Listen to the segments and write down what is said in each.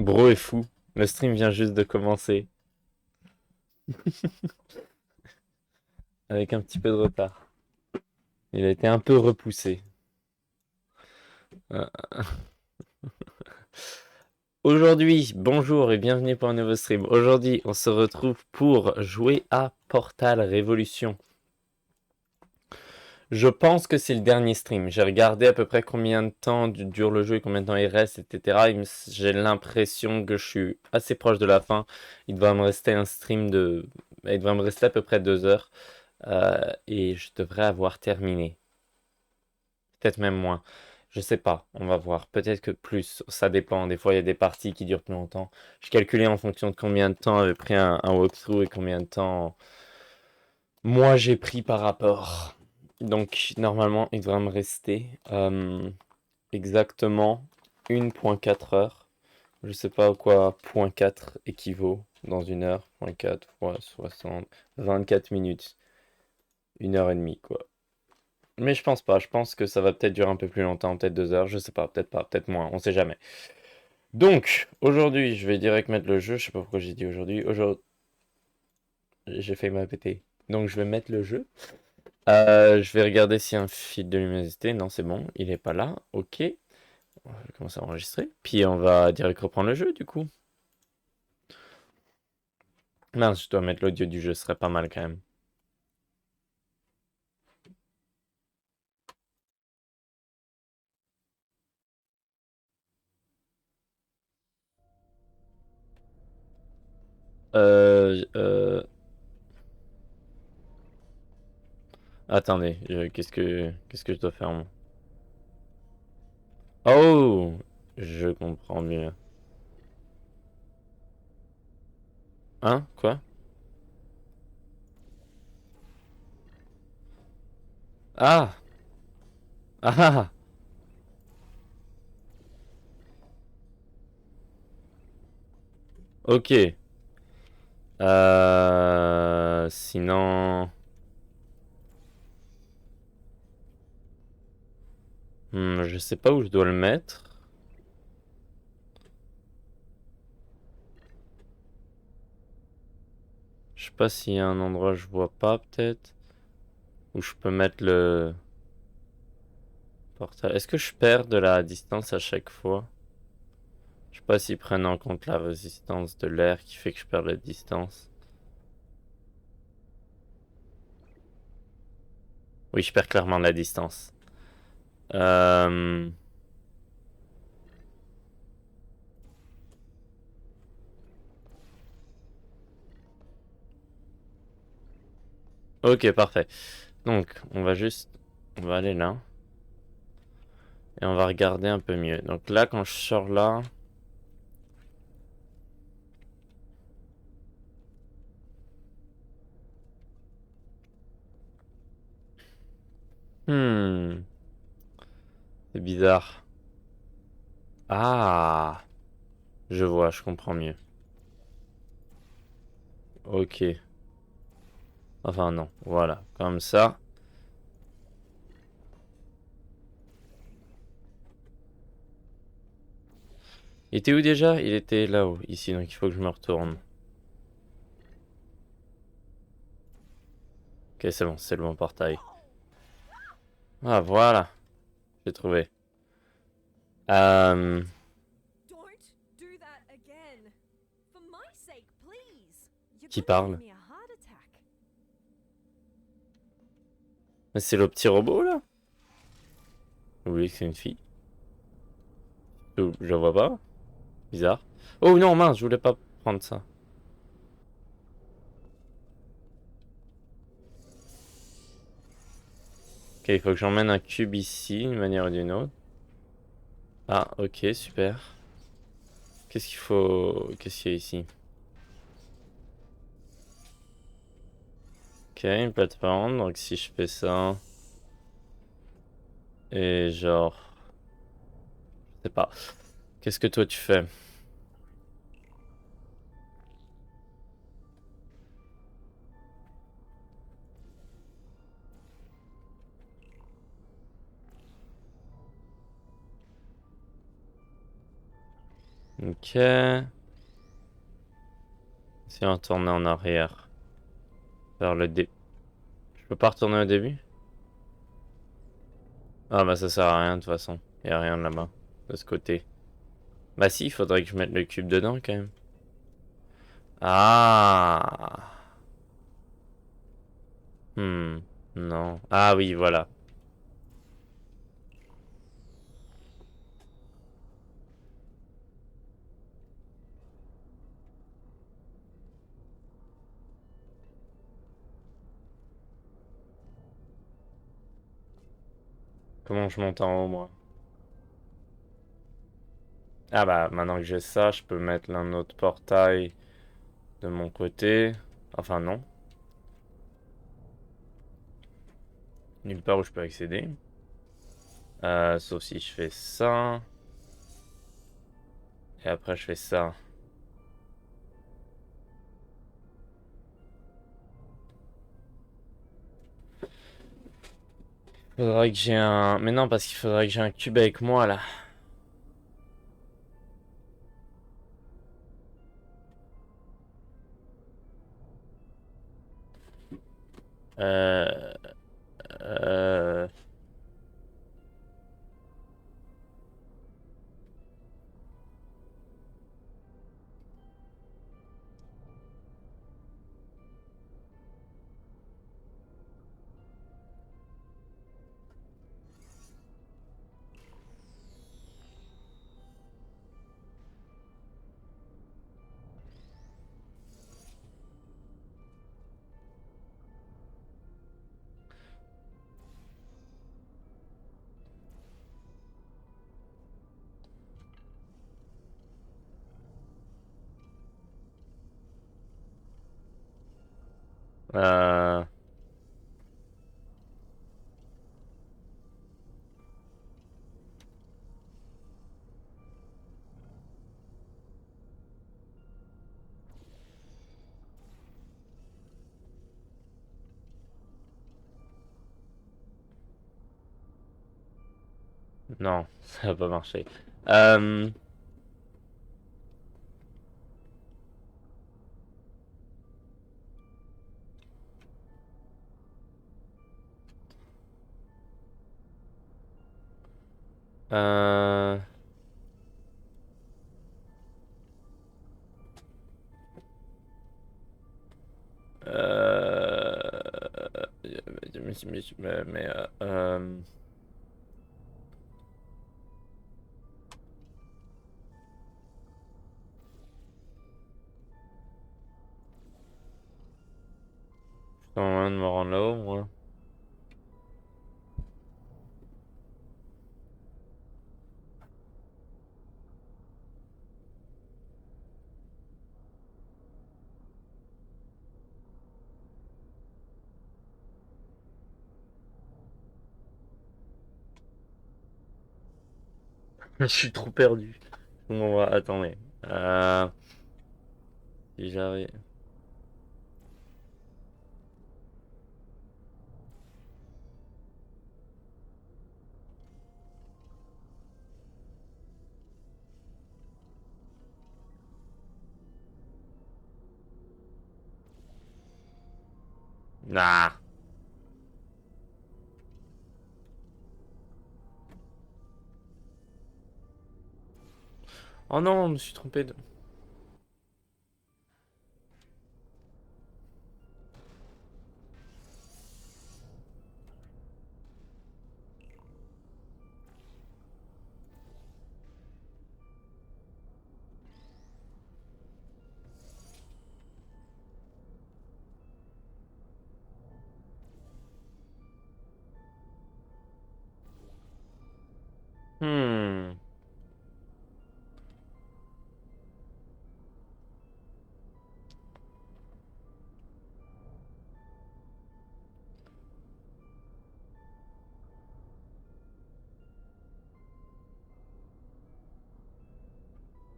Bro est fou. Le stream vient juste de commencer. Avec un petit peu de retard. Il a été un peu repoussé. Euh, Aujourd'hui, bonjour et bienvenue pour un nouveau stream. Aujourd'hui, on se retrouve pour jouer à Portal Révolution. Je pense que c'est le dernier stream. J'ai regardé à peu près combien de temps dure le jeu et combien de temps il reste, etc. J'ai l'impression que je suis assez proche de la fin. Il devrait me rester un stream de... Il devrait me rester à peu près 2 heures. Et je devrais avoir terminé. Peut-être même moins. Je sais pas, on va voir. Peut-être que plus, ça dépend. Des fois, il y a des parties qui durent plus longtemps. Je calculais en fonction de combien de temps avait pris un walkthrough et combien de temps moi j'ai pris par rapport. Donc, normalement, il devrait me rester exactement 1,4 heures. Je sais pas à quoi point 4 équivaut dans une heure. Point 4 fois 60, 24 minutes. 1 heure et demie, quoi. Mais je pense pas, je pense que ça va peut-être durer un peu plus longtemps, peut-être 2 heures, je sais pas, peut-être moins, on sait jamais. Donc, aujourd'hui, je vais direct mettre le jeu, je sais pas pourquoi j'ai dit aujourd'hui, aujourd'hui, j'ai fait ma péter. Donc je vais mettre le jeu. Je vais regarder s'il y a un fil de luminosité, non c'est bon, il est pas là, ok. On va commencer à enregistrer, puis on va direct reprendre le jeu du coup. Mince, je dois mettre l'audio du jeu, ce serait pas mal quand même. Euh, euh, Attendez, qu'est-ce que je dois faire moi? Oh, je comprends mieux. Hein? Quoi? Ah! Ah! Ah, ah. Ok. Sinon... je sais pas où je dois le mettre. Je sais pas s'il y a un endroit que je vois pas, peut-être. Où je peux mettre le portail. Est-ce que je perds de la distance à chaque fois? Je sais pas s'ils prennent en compte la résistance de l'air qui fait que je perds la distance. Oui, je perds clairement la distance. Euh... Ok, parfait. Donc, on va juste... On va aller là. Et on va regarder un peu mieux. Donc là, quand je sors là... Hmm... C'est bizarre. Ah! Je vois, je comprends mieux. Ok. Enfin non, voilà. Comme ça. Il était où déjà? Il était là-haut, ici, donc il faut que je me retourne. Ok, c'est bon, c'est le bon portail. Ah, voilà. J'ai trouvé. Euh... Don't do that again. For my sake, please. You're Qui gonna give parle? me a heart attack. Mais c'est le petit robot, là? Vous voulez que c'est une fille? Je la vois pas. Bizarre. Oh non, mince, je voulais pas prendre ça. Ok, il faut que j'emmène un cube ici, d'une manière ou d'une autre. Ah, ok, super. Qu'est-ce qu'il faut... Qu'est-ce qu'il y a ici? Ok, une plateforme, donc si je fais ça... Et genre... Je sais pas. Qu'est-ce que toi tu fais? Ok. Si on tourne en arrière. Vers le début. Je peux pas retourner au début? Ah bah ça sert à rien de toute façon. Y a rien là-bas. De ce côté. Bah si, il faudrait que je mette le cube dedans quand même. Ah. Non. Ah oui, voilà. Comment je monte en haut, moi? Ah bah, maintenant que j'ai ça, je peux mettre l'un autre portail de mon côté. Enfin, non. Nulle part où je peux accéder. Sauf si je fais ça. Et après, je fais ça. Faudrait que j'ai un... Mais non, parce qu'il faudrait que j'ai un cube avec moi, là. Euh... Euh... euh... Non, ça va pas marcher. Euh... Euh... Mais, je suis en train de me rendre là-haut, moi. Je suis trop perdu. Bon, attendez. Si j'arrive... Nah. Oh non, je me suis trompé de... Hmm.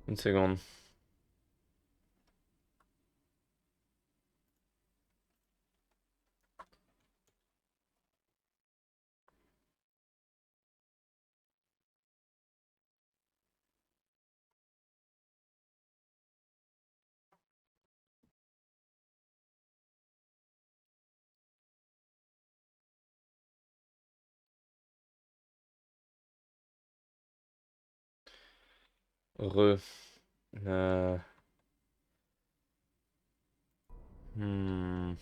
Une seconde. Re. Euh, hmm.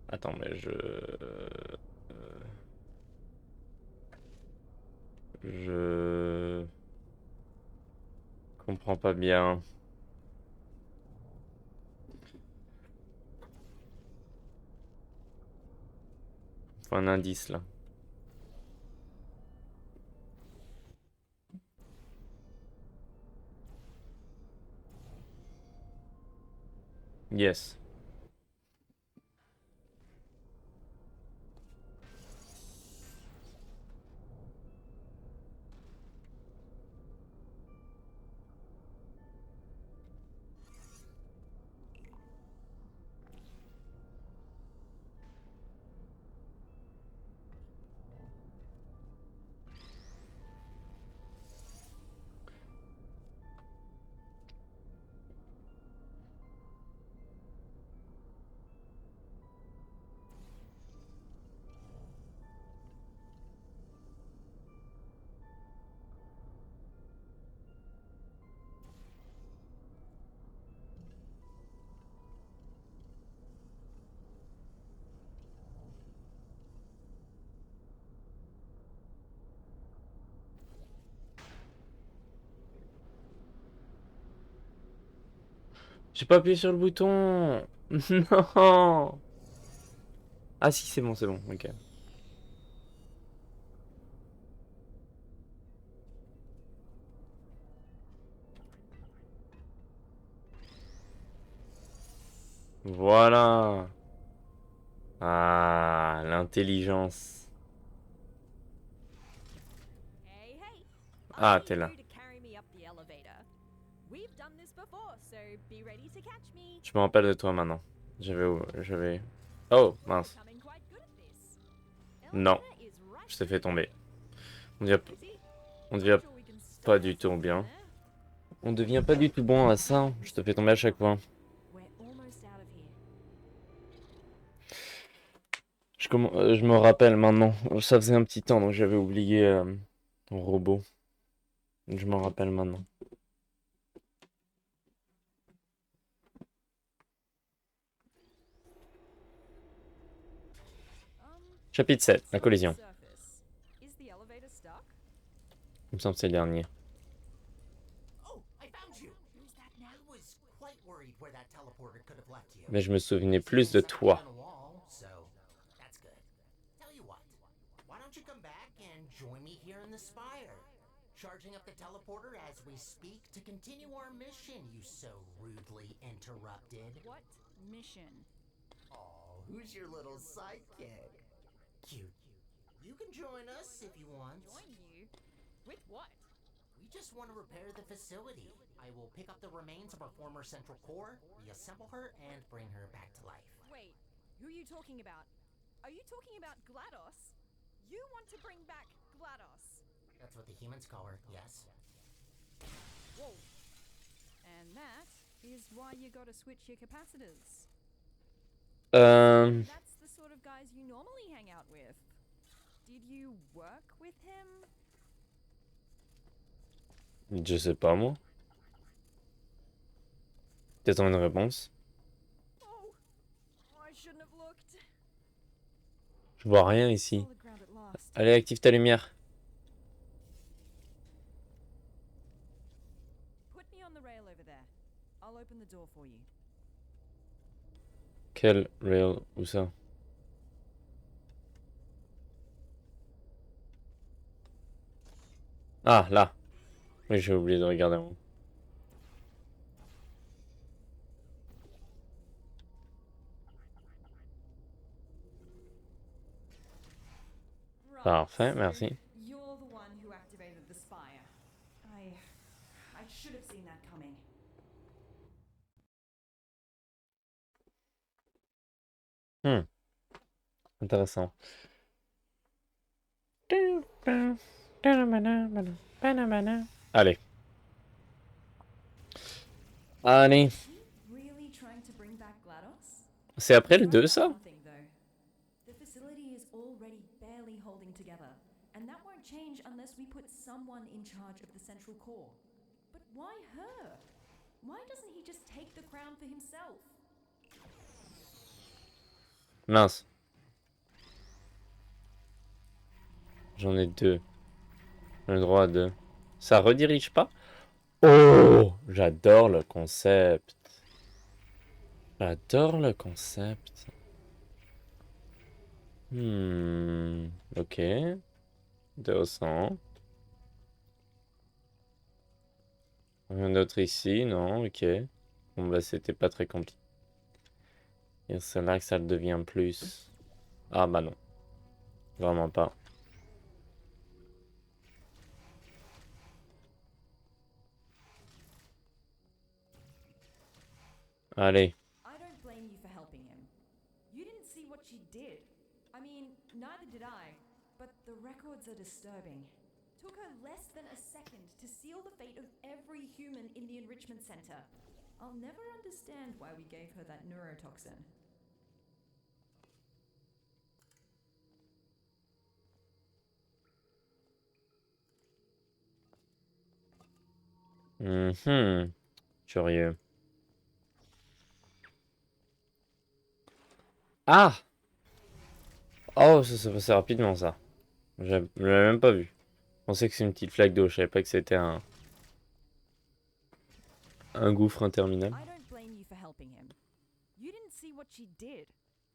Attends, mais je comprends pas bien. Faut un indice là. Yes. J'ai pas appuyé sur le bouton. Non. Ah si, c'est bon, ok. Voilà. Ah, l'intelligence. Hey, hey! Ah, I t'es need là. you to carry me up the elevator. We've done this before, so be ready to catch me. Je me rappelle de toi maintenant. J'avais... Oh, We're mince. becoming quite good at this. Non, Elevator is right je t'ai fait through tomber. there. On devient, Easy. on I'm devient sure we can pas stop du tout ourselves in bien. there. On devient pas du tout bon à ça. Je te fais tomber à chaque fois. We're almost out of here. Je me rappelle maintenant. Ça faisait un petit temps, donc j'avais oublié mon robot. Je m'en rappelle maintenant. Chapitre 7, la collision. Surface. Is the elevator stuck? Il me semble que c'est le dernier. Oh, I found you. Who's that now? I was quite worried where that teleporter could have left you. Mais je me souvenais See plus de inside toi. on the wall, so that's good. Tell you what, why don't you come back and join me here in the spire? Charging up the teleporter as we speak to continue our mission, you so rudely interrupted. What mission? Oh, who's your little sidekick? Cute. You can join us if you want. Join you? With what? We just want to repair the facility. I will pick up the remains of our former central core, reassemble her, and bring her back to life. Wait, who are you talking about? Are you talking about GLaDOS? You want to bring back GLaDOS? That's what the humans call her, yes. Whoa. And that is why you gotta switch your capacitors. That's the sort of guys you normally hang out with. Did you work with him? Je sais pas moi. T'attends une réponse? Oh, I shouldn't have looked. Je vois rien ici. Solid ground at last. Allez, active ta lumière. Put me on the rail over there. I'll open the door for you. Quel rail? Où ça? Ah, là. Oui, j'ai oublié de regarder. Right, Parfait, so merci. you're the one who activated the spire. I should have seen that coming. Intéressant. Allez. Allez. Really trying to bring back GLaDOS? C'est après le Right 2, about ça? one thing, though. The facility is already barely holding together. and that won't change unless we put someone in charge of the central core. But why her? Why doesn't he just take the crown for himself? Mince. J'en ai 2. J'ai le droit à 2. Ça redirige pas? Oh! J'adore le concept. J'adore le concept. Ok. Intéressant. Rien d'autre ici, non? Ok. Bon bah c'était pas très compliqué. Et c'est là que ça le devient plus. Ah bah non. Vraiment pas. Allez. I don't blame you for helping him. You didn't see what she did. I mean, neither did I. But the records are disturbing. Took her less than a second to seal the fate of every human in the enrichment center. I'll never understand why we gave her that neurotoxin. Curieux. Ah! Oh, ça s'est passé rapidement ça. Je l'avais même pas vu. Je pensais que c'est une petite flaque d'eau, je savais pas que c'était un gouffre interminable. I don't blame you for helping him. You didn't see what she did.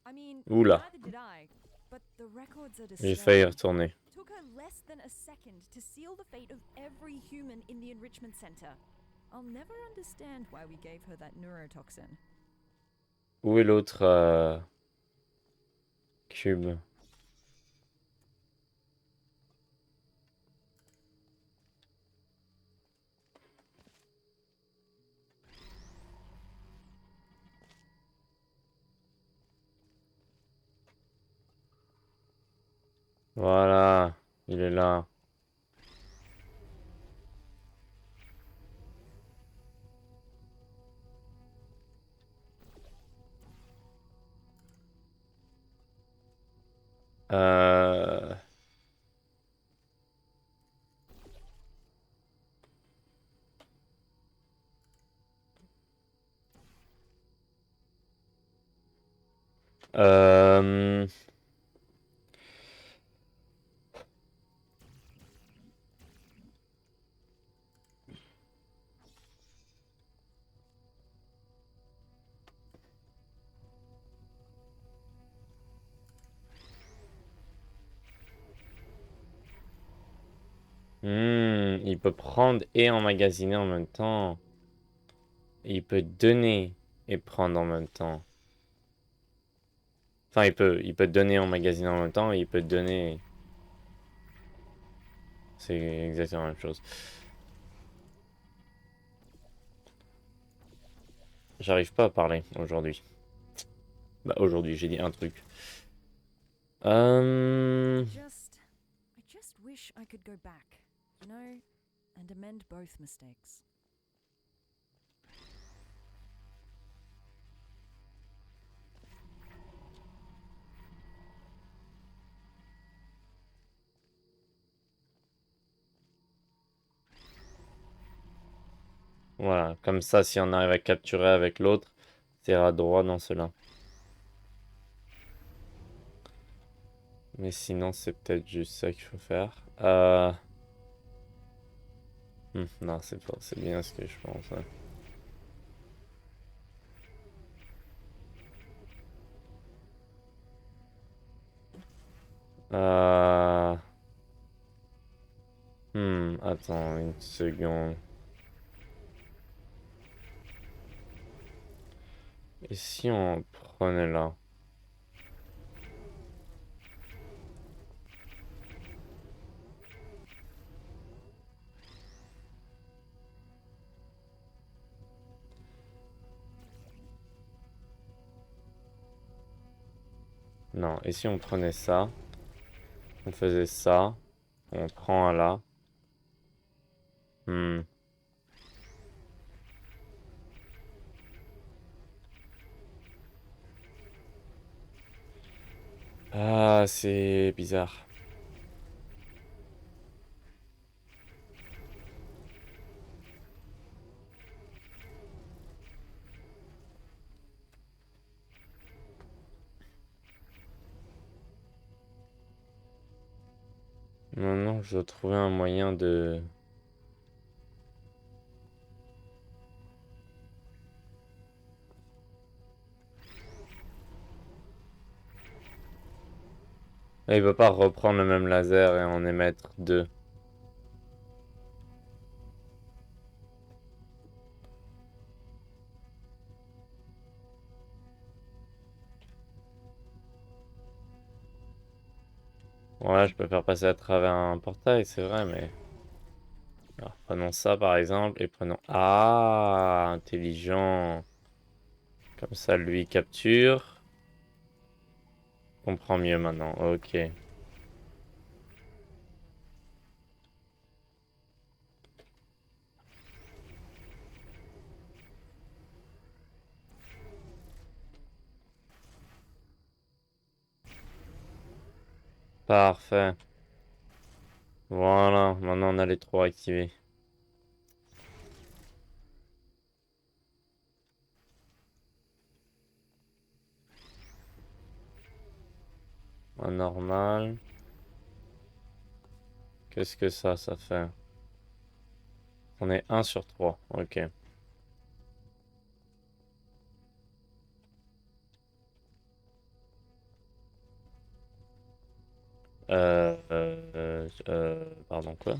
I mean, Oula. neither did I. But the records are J'ai failli y disturbing. retourner. Took her less than a second to seal the fate of every human in the enrichment center. I'll never understand why we gave her that neurotoxin. Où est l'autre cube? Voilà, il est là. Euh... Euh... il peut prendre et emmagasiner en même temps. Il peut donner et prendre en même temps. Enfin, il peut donner, emmagasiner en même temps, et il peut donner. C'est exactement la même chose. J'arrive pas à parler aujourd'hui. Bah aujourd'hui, j'ai dit un truc. I just wish I could go back, you know, and amend both mistakes. Voilà, comme ça, si on arrive à capturer avec l'autre, ça ira droit dans cela. Mais sinon, c'est peut-être juste ça qu'il faut faire. Non, c'est pas, c'est bien ce que je pense. Ouais. Attends une seconde. Et si on prenait là? Non, et si on prenait ça? On faisait ça. On prend un là. Ah, c'est bizarre. Maintenant, je dois trouver un moyen de... Et il peut pas reprendre le même laser et en émettre deux. Voilà, je peux faire passer à travers un portail, c'est vrai, mais... Alors, prenons ça, par exemple, et prenons... Ah, intelligent. Comme ça, lui capture. On comprend mieux maintenant, ok. Parfait. Voilà, maintenant on a les trois activés. Un normal. Qu'est-ce que ça fait? On est 1 sur 3, ok. Pardon, quoi?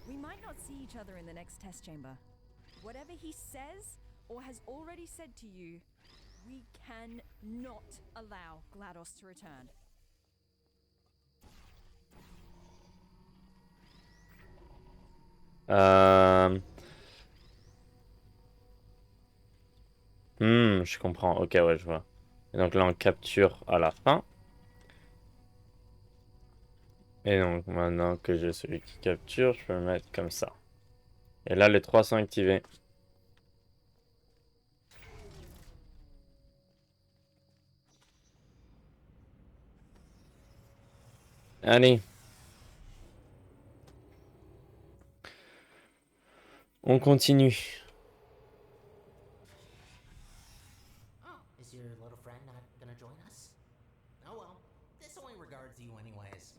We might not see each other in the next test chamber. Whatever he says or has already said to you, we can not allow GLaDOS to return. Je comprends. Ok, ouais, je vois. Et donc là, on capture à la fin. Et donc, maintenant que j'ai celui qui capture, je peux le mettre comme ça. Et là, les trois sont activés. Allez. On continue. Oh, is your little friend not gonna join us? Oh well, this only regards you anyways.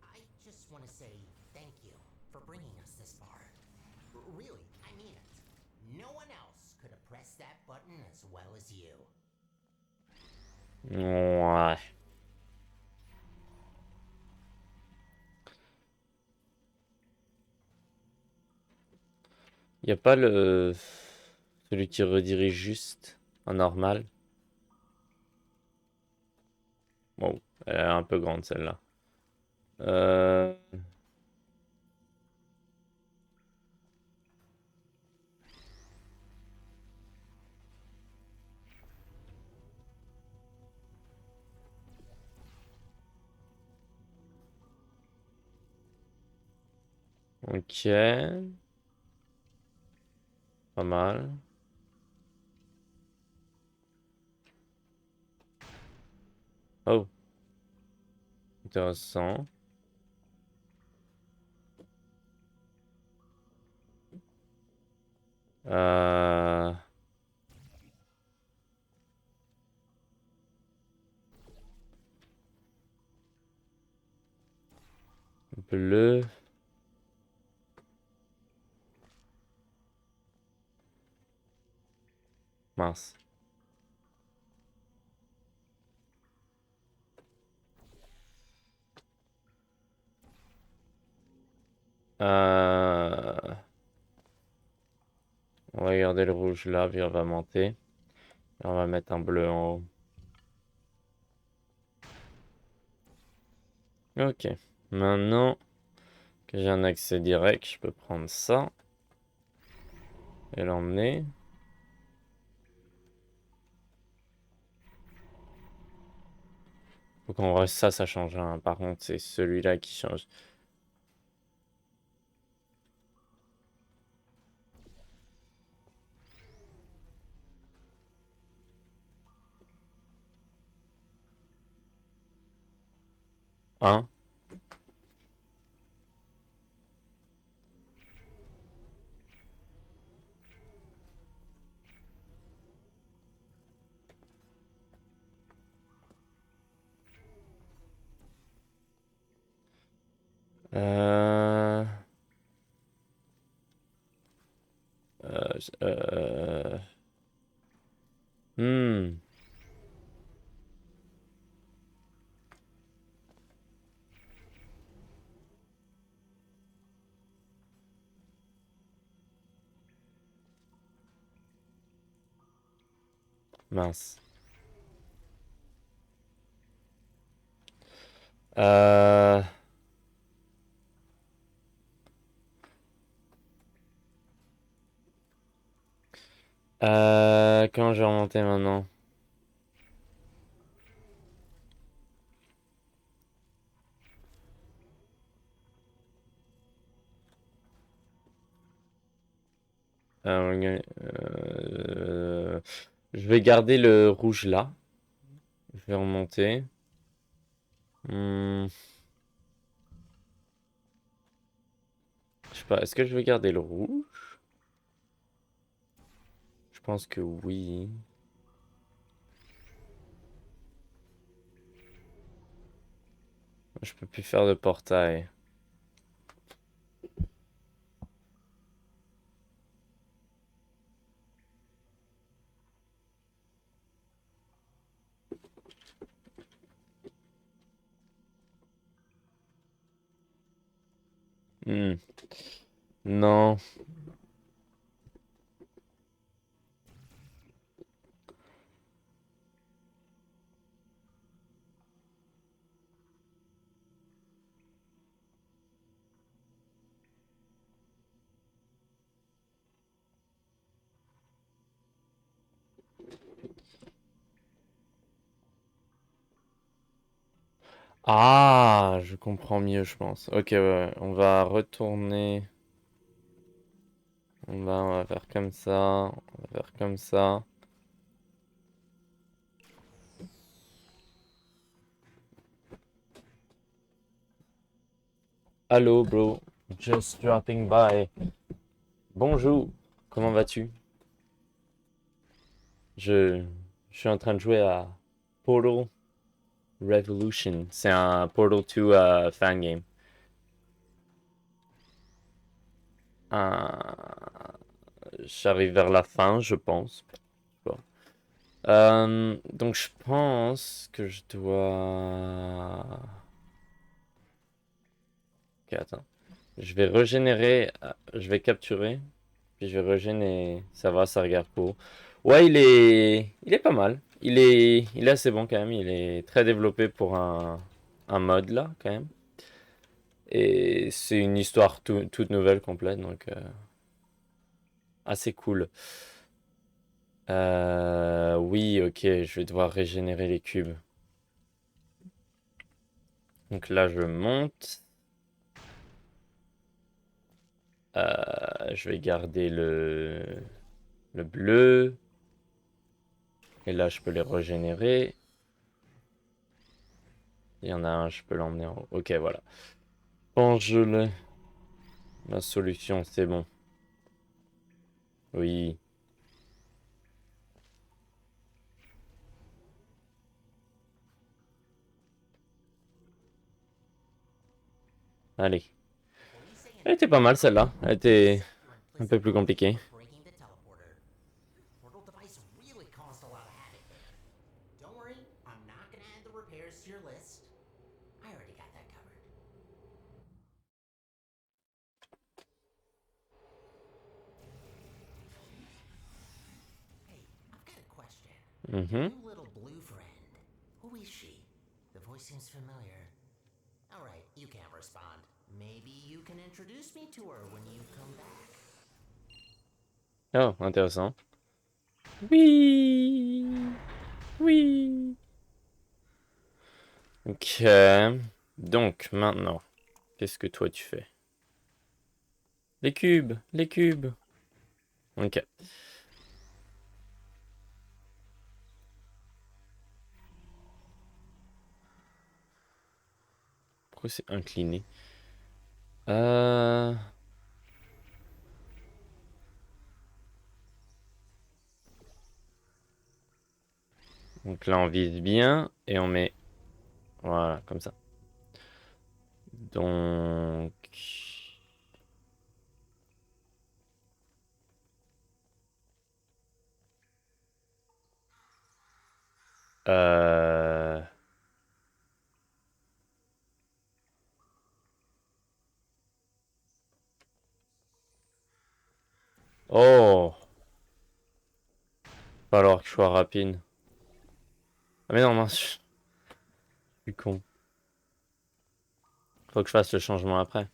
I just want to say thank you for bringing us this far. Really, I mean it. No one else could have pressed that button as well as you. Ouais. Y a pas le... Celui qui redirige juste en normal. Bon, elle est un peu grande celle-là. Euh... Ok. Pas mal. Oh, intéressant. Euh... Bleu. Mince. Euh... On va garder le rouge là, puis on va monter. Et on va mettre un bleu en haut. Ok. Maintenant que j'ai un accès direct, je peux prendre ça. Et l'emmener. Donc en vrai, ça change rien. Par contre, c'est celui-là qui change. Hein? Euh... Euh... euh, Hmm. Mince. Euh... Comment je vais remonter maintenant? Je vais garder le rouge là. Je vais remonter. Hmm, je sais pas, est-ce que je vais garder le rouge? Je pense que oui. Je peux plus faire de portail. Hmm, non. Ah, je comprends mieux, je pense. Ok, ouais, ouais. On va retourner. On va faire comme ça. On va faire comme ça. Allô, bro. Just dropping by. Bonjour. Comment vas-tu? Je... je suis en train de jouer à Portal Revolution. C'est un Portal 2 fan game. J'arrive vers la fin, je pense. Bon. Donc je pense que je dois... Ok, attends. Je vais régénérer, je vais capturer, puis je vais régénérer. Ça va, ça regarde cool. Ouais, il est pas mal. Il est assez bon quand même. Il est très développé pour un mode là, quand même. Et c'est une histoire toute nouvelle, complète, donc assez cool. Oui, ok, je vais devoir régénérer les cubes. Donc là, je monte. Je vais garder le bleu. Et là, je peux les régénérer. Il y en a un, je peux l'emmener en haut. Ok, voilà. Bon, je l'ai. La solution, c'est bon. Oui. Allez. Before you say Elle était anything, pas mal, celle-là. Elle était set your un peu implicit plus apology compliquée. for breaking the teleporter. Portal device really caused a lot of havoc there. Don't worry, I'm not gonna add the repairs to your list. I already got that covered. Hey, I've got a question. Mhm. New little blue friend. Who is she? The voice seems familiar. Alright, you can't respond. Maybe you can introduce me to her when you come back. Oh, intéressant. Oui. Oui. Ok. Donc, maintenant, qu'est-ce que toi tu fais? Les cubes, les cubes. Ok. Pourquoi c'est incliné? Euh... Donc là, on vise bien et on met... Voilà, comme ça. Donc... Euh... Oh! Va falloir que je sois rapide. Ah mais non, mince. Je suis con. Faut que je fasse le changement après.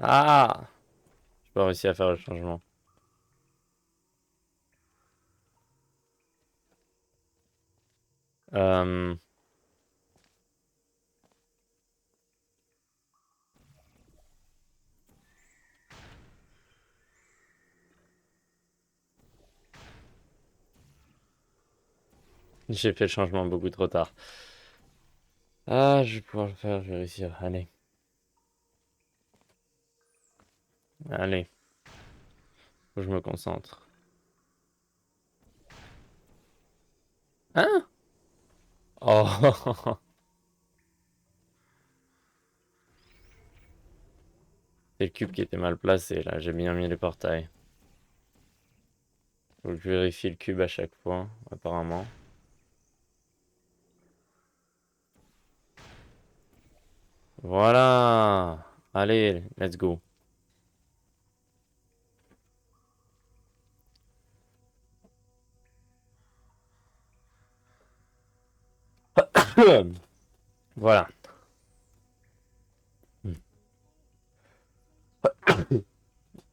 Ah! J'ai pas réussi à faire le changement. Euh... J'ai fait le changement beaucoup trop tard. Ah, je vais pouvoir le faire, je vais réussir. Allez. Allez. Faut que je me concentre. Hein? Oh! C'est le cube qui était mal placé, là. J'ai bien mis les portails. Faut que je vérifie le cube à chaque fois, apparemment. Voilà! Allez, let's go. Voilà.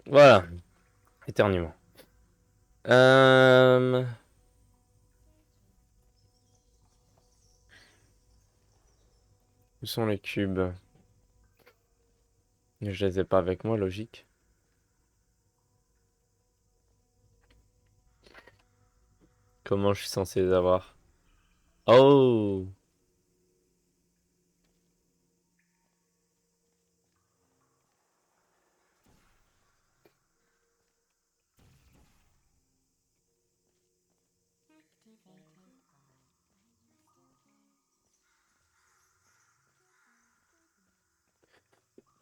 Voilà. Éternuement. Euh... Où sont les cubes? Je les ai pas avec moi, logique. Comment je suis censé les avoir? Oh!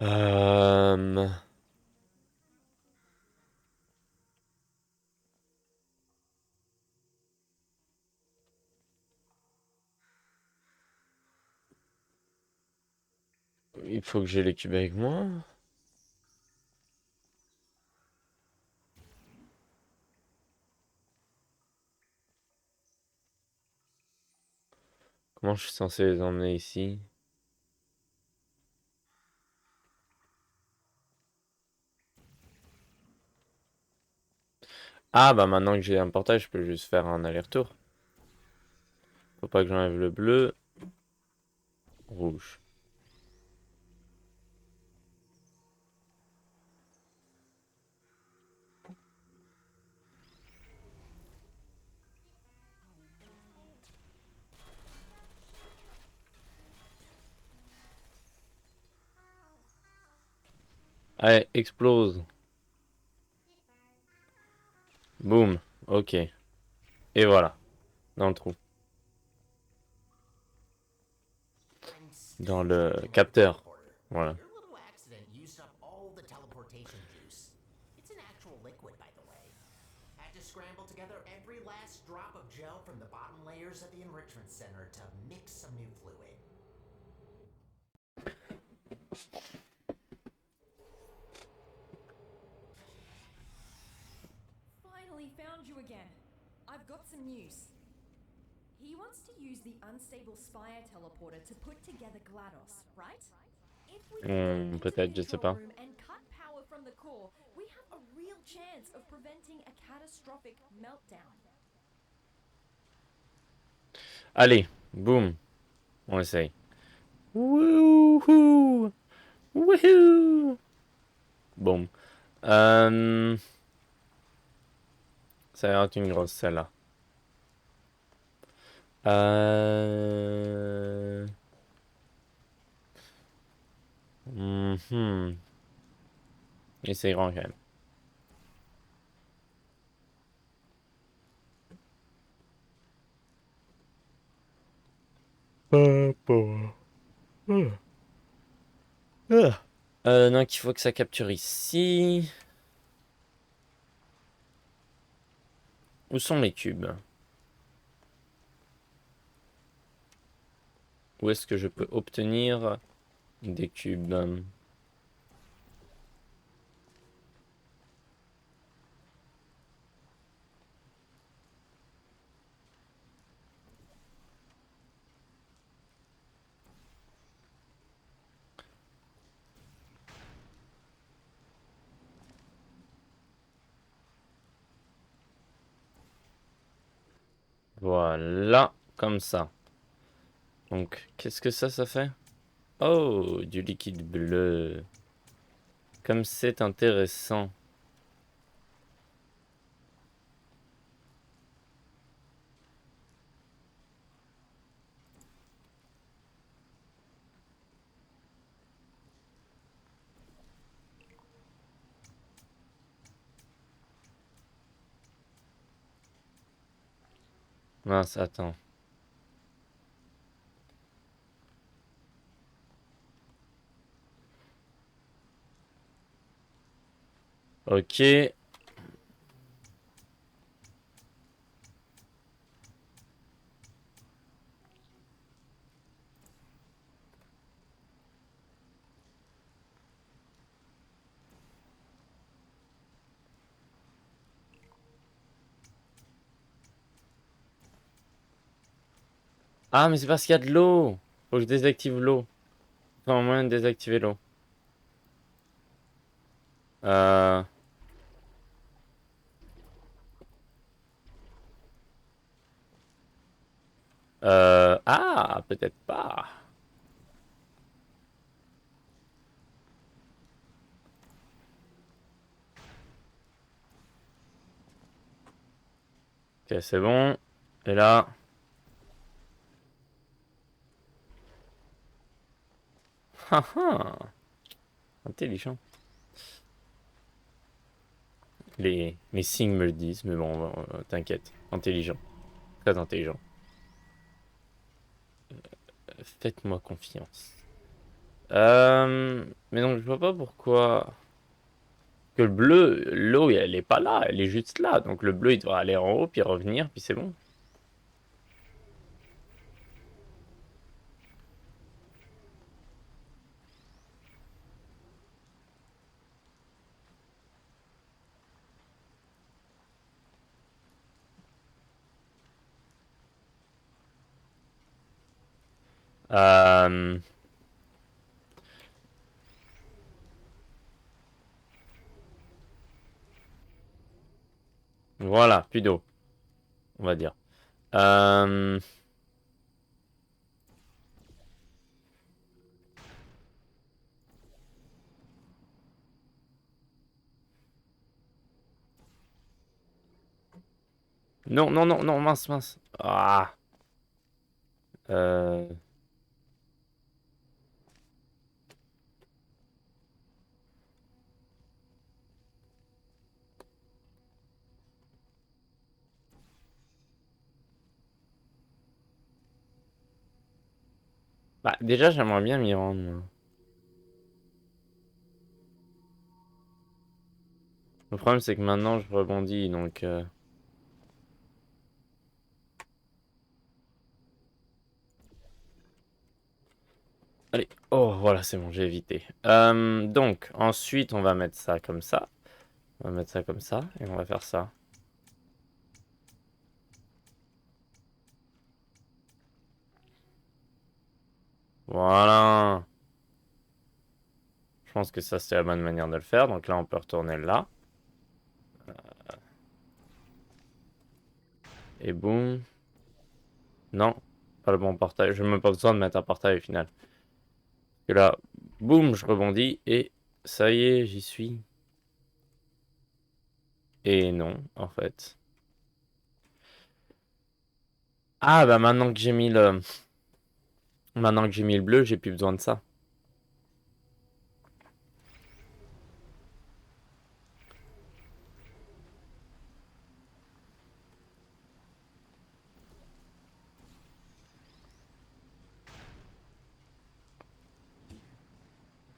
Euh... Il faut que j'ai les cubes avec moi. Comment je suis censé les emmener ici? Ah bah maintenant que j'ai un portail, je peux juste faire un aller-retour. Faut pas que j'enlève le bleu. Rouge. Allez, explose. Boum. Ok. Et voilà. Dans le trou. Dans le capteur. Voilà. Your little accident used up all the teleportation juice. It's an actual liquid, by the way. Had to scramble together every last drop of gel from the bottom layers of the enrichment center to mix some new fluid. Finally found you again. I've got some news. He wants to use the unstable Spire teleporter to put together GLaDOS, right? If we can get into the Peut-être, je sais control pas. room and cut power from the core, we have a real chance of preventing a catastrophic meltdown. Allez, boum. On essaye. Wouhou! Wouhou! Boum. Ça va être une grosse celle-là. Euh... mhm. Et c'est grand quand même. Donc il faut que ça capture ici. Où sont les cubes? Où est-ce que je peux obtenir des cubes? Voilà, comme ça. Donc, qu'est-ce que ça fait? Oh, du liquide bleu. Comme c'est intéressant. Mince, attends. Ok. Ah, mais c'est parce qu'il y a de l'eau. Faut que je désactive l'eau. Enfin, un moyen de désactiver l'eau. Euh... Ah, peut-être pas. Ok, c'est bon. Et là... Ah ah. Intelligent. Les signes me le disent, mais bon, t'inquiète. Intelligent. Très intelligent. Faites-moi confiance. Mais donc, je vois pas pourquoi... Que le bleu, l'eau, elle est pas là, elle est juste là. Donc le bleu, il doit aller en haut, puis revenir, puis c'est bon. Euh... Voilà, plus d'eau, on va dire. Euh... Non, non, non, non, mince, mince. Ah. Euh... Bah, déjà, j'aimerais bien m'y rendre, moi. Le problème, c'est que maintenant, je rebondis, donc... Allez, oh, voilà, c'est bon, j'ai évité. Donc, ensuite, on va mettre ça comme ça. On va mettre ça comme ça, et on va faire ça. Voilà. Je pense que ça, c'est la bonne manière de le faire. Donc là, on peut retourner là. Et boum. Non, pas le bon portail. Je n'ai même pas besoin de mettre un portail au final. Et là, boum, je rebondis et ça y est, j'y suis. Et non, en fait. Ah bah maintenant que j'ai mis le... Maintenant que j'ai mis le bleu, j'ai plus besoin de ça.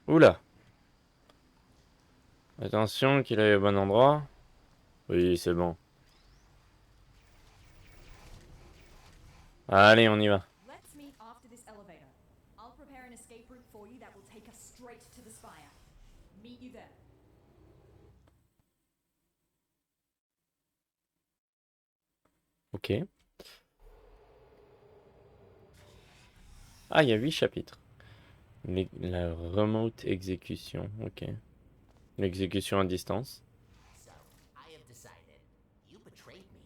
Oula. Attention qu'il aille au bon endroit. Oui, c'est bon. Allez, on y va. Let's meet after this elevator. I'll prepare an escape route for you that will take us straight to the spire. Meet you there. Ok. Ah, il y a 8 chapitres. La remote exécution. Ok. L'exécution à distance. So, I have decided. You betrayed me.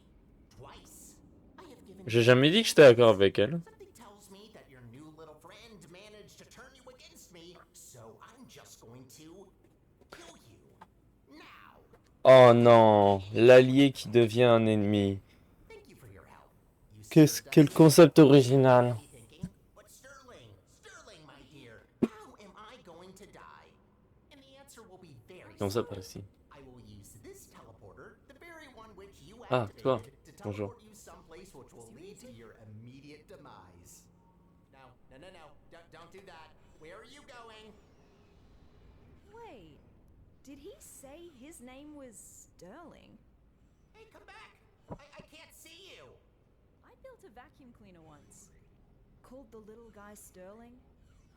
Twice. I have given J'ai you jamais dit que j'étais d'accord avec elle. Something tells me that your new little friend managed to turn you against me, so I'm just going to kill you. Now. Oh non, l'allié qui devient un ennemi. Thank you for your help. You saved Quel us. concept original. Be thinking, but Sterling, my dear, how am I going to die? And the answer will be very Comment ça simple. par ici? I will use this teleporter, the very one which you Ah, toi. activated, to Bonjour. teleport you someplace which will lead to your immediate demise. No, don't do that. Where are you going? Wait, did he say his name was Sterling? Hey, come back! I can't see you! I built a vacuum cleaner once. Called the little guy Sterling?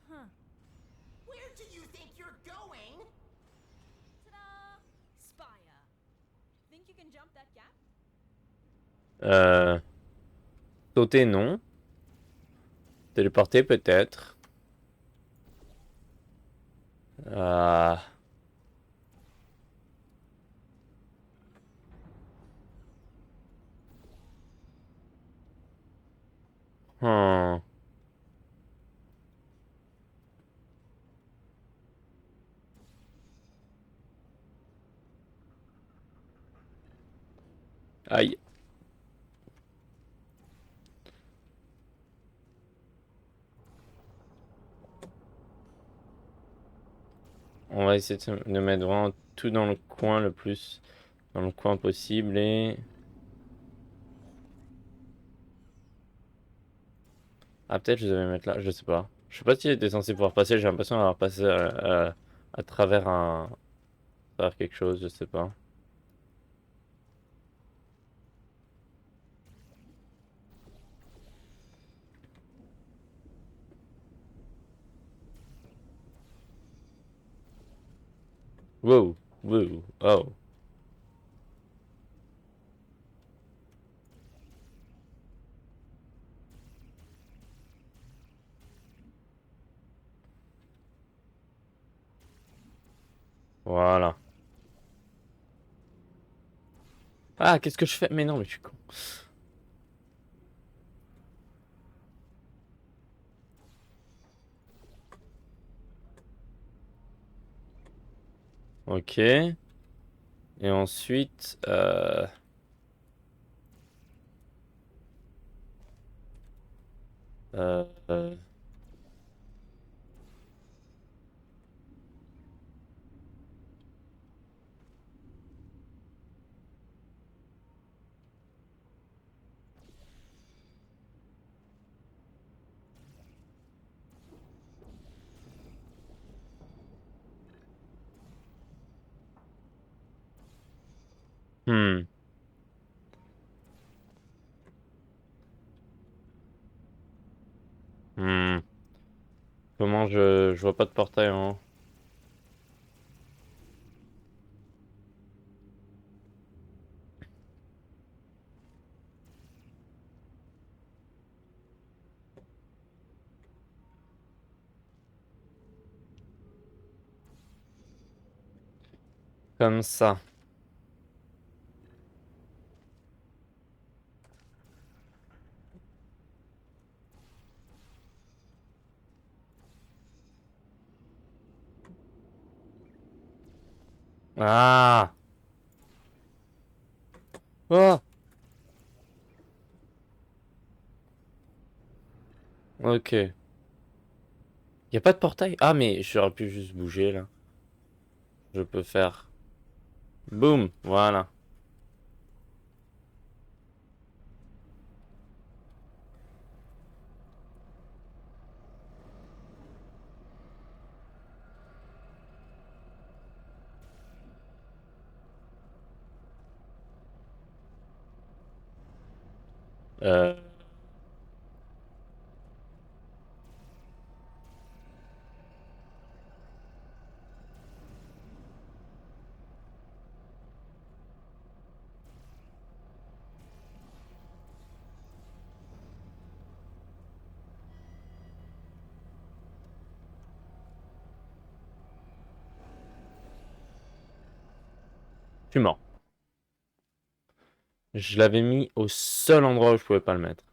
Huh. Where do you think you're going? Ta-da! Spire. Think you can jump that gap? Sauter, non. Téléporter, peut-être. Ah. Hmm. Aïe. On va essayer de mettre vraiment tout dans le coin le plus... Dans le coin possible et... Ah, peut-être je devais mettre là, je sais pas. Je sais pas si j'étais censé pouvoir passer, j'ai l'impression d'avoir passé à travers un... à travers quelque chose, je sais pas. Wow, wow, oh. Voilà. Ah, qu'est-ce que je fais? Mais non, mais je suis con. Ok. Et ensuite... Euh... euh, Hmm. Hmm. Comment je... Je vois pas de portail, hein. Comme ça. Ah! Oh! Ok. Y a pas de portail? Ah, mais j'aurais pu juste bouger là. Je peux faire. Boum! Voilà. Euh... Je suis mort. Je l'avais mis au seul endroit où je pouvais pas le mettre.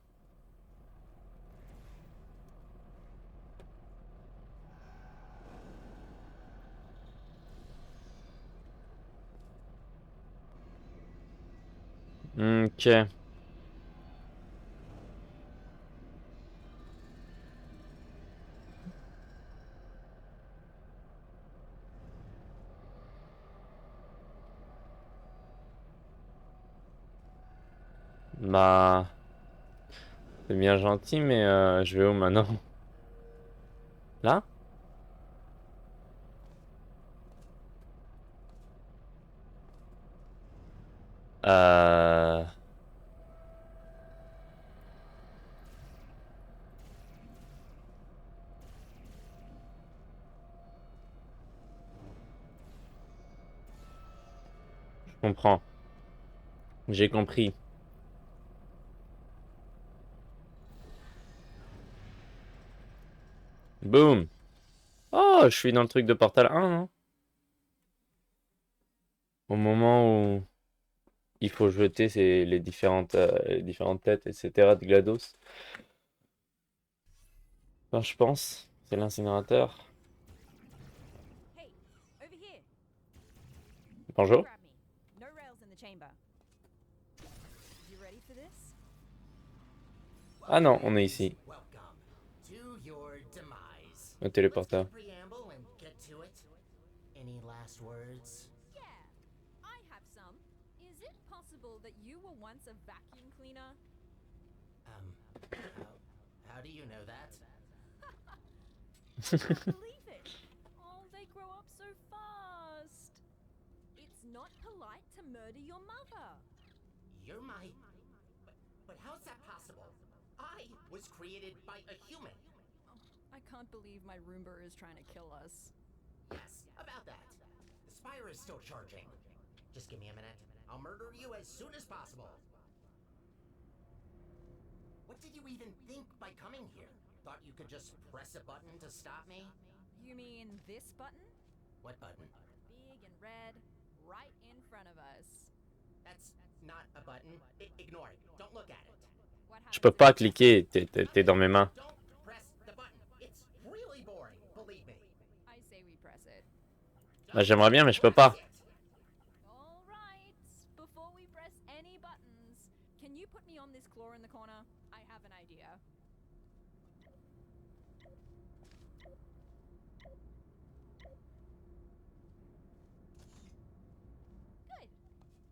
Ok. Bah, c'est bien gentil, mais je vais où maintenant? Là? Euh... Je comprends. J'ai compris. Boum! Oh, je suis dans le truc de Portal 1, non? Au moment où il faut jeter les différentes têtes, etc. de GLaDOS. Enfin, je pense. C'est l'incinérateur. Hey, over here. Bonjour. Grab me. No rails in the chamber. You ready for this? Ah non, on est ici. Welcome to your demise. Le Let's téléporteur. skip preamble and get to it. Any last words? Yeah, I have some. Is it possible that you were once a vacuum cleaner? How do you know that? Can't believe it. Oh, they grow up so fast. It's not polite to murder your mother. You're my... But how is that possible? I was created by a human. I can't believe my Roomba is trying to kill us. Yes, about that. The Spire is still charging. Just give me a minute. I'll murder you as soon as possible. What did you even think by coming here? Thought you could just press a button to stop me? You mean this button? What button? Big and red, right in front of us. That's not a button. Ignore it. Don't look at it. What Je peux happens pas if- cliquer, t'es dans mes mains. Don't press the button. It's really boring, believe me. I say we press it. Bah, j'aimerais bien, mais je peux pas. All right. Before we press any buttons, can you put me on this claw in the corner? I have an idea. Good.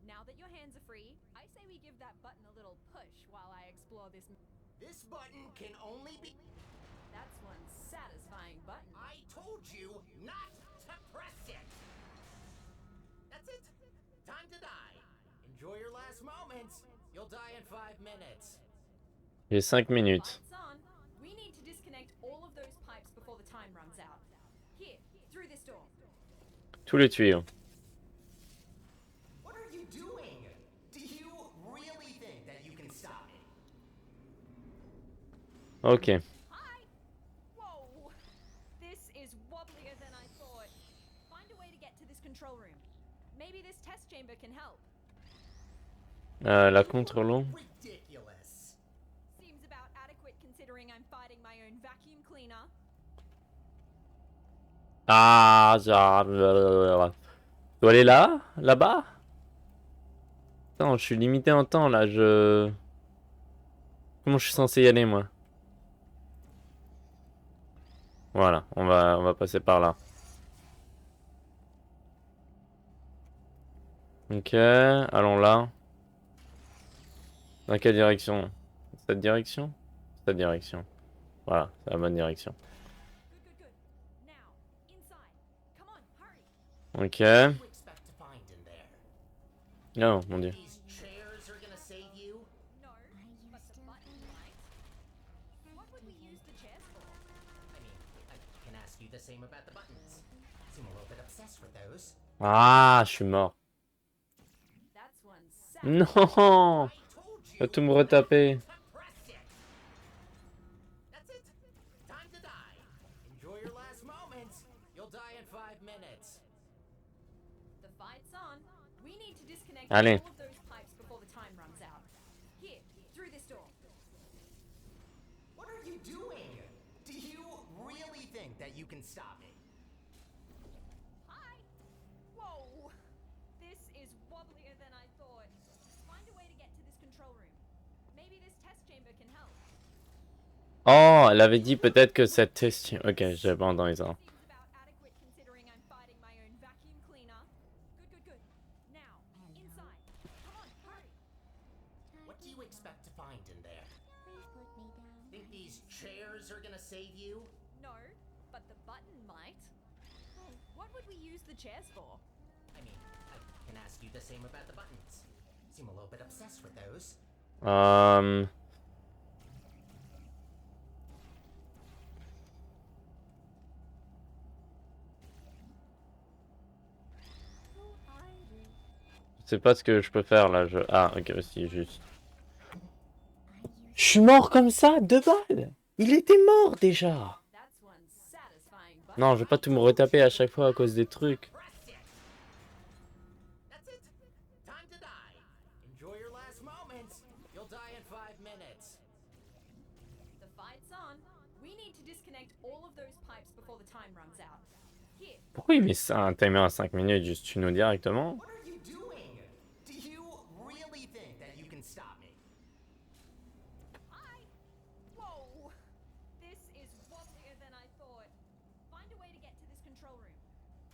Now that your hands are free, I say we give that button a little push while I explore this. This button can only be... That's one satisfying button. I told you not to press it! That's it. Time to die. Enjoy your last moments. You'll die in 5 minutes. J'ai 5 minutes. Lights on. We need to disconnect all of those pipes before the time runs out. Here, through this door. Tous les tuyaux. What are you doing? Do you really think that you can stop me? Ok. Hi! Whoa! This is wobblier than I thought. Find a way to get to this control room. Maybe this test chamber can help. La contrôlons. Ridiculous. Seems about adequate considering I'm fighting my own vacuum cleaner. Ah, ça... Je dois aller là? Là-bas? Non, je suis limité en temps là, Comment je suis censé y aller moi? Voilà, on va passer par là. Ok, allons là. Dans quelle direction? Cette direction? Cette direction. Voilà, c'est la bonne direction. Good. Now, inside. Come on, hurry. Ok. What do you expect to find in there? Oh, mon dieu. These chairs are gonna save you? No, but the button might. What would we use the chairs for? I mean, I can ask you the same about the buttons. Seem a little bit obsessed with those. Ah, je suis mort. That's one sad. Non! I told you. Va tout me retaper. to press it. That's it. Time to die. Enjoy your last moments. You'll die in 5 minutes. The fight's on. We need to disconnect Allez. all of those pipes before the time runs out. Here, through this door. What are you doing? Do you really think that you can stop me? Hi. Whoa. This is wobblier than I thought. Find a way to get to this control room. Maybe this test chamber can help. Oh, elle avait dit peut-être que cette test... Ok, j'avais pas entendu ça. Seems about adequate considering I'm fighting my own vacuum cleaner. Good. Now, inside. Come on, hurry. What do you expect to find in there? Please put me down. Think these chairs are gonna save you? No, but the button might. What would we use the chairs for? I mean, I can ask you the same about the buttons. Seem a little bit obsessed with those. Who are you? Je sais pas ce que je peux faire là. Ah, ok, aussi, juste. Are you Je suis mort comme ça, 2 balles. Il était mort déjà. That's one satisfying button. Non, je vais pas tout me retaper à chaque fois à cause des trucs. Press it. That's it. Time to die. Enjoy your last moments. You'll die in 5 minutes. The fight's on. We need to disconnect all of those pipes before the time runs out. Here. Pourquoi il met ça un timer à 5 minutes, juste tuno directement? What are you doing? Do you really think that you can stop me? Hi. Whoa. This is wobblier than I thought. Find a way to get to this control room.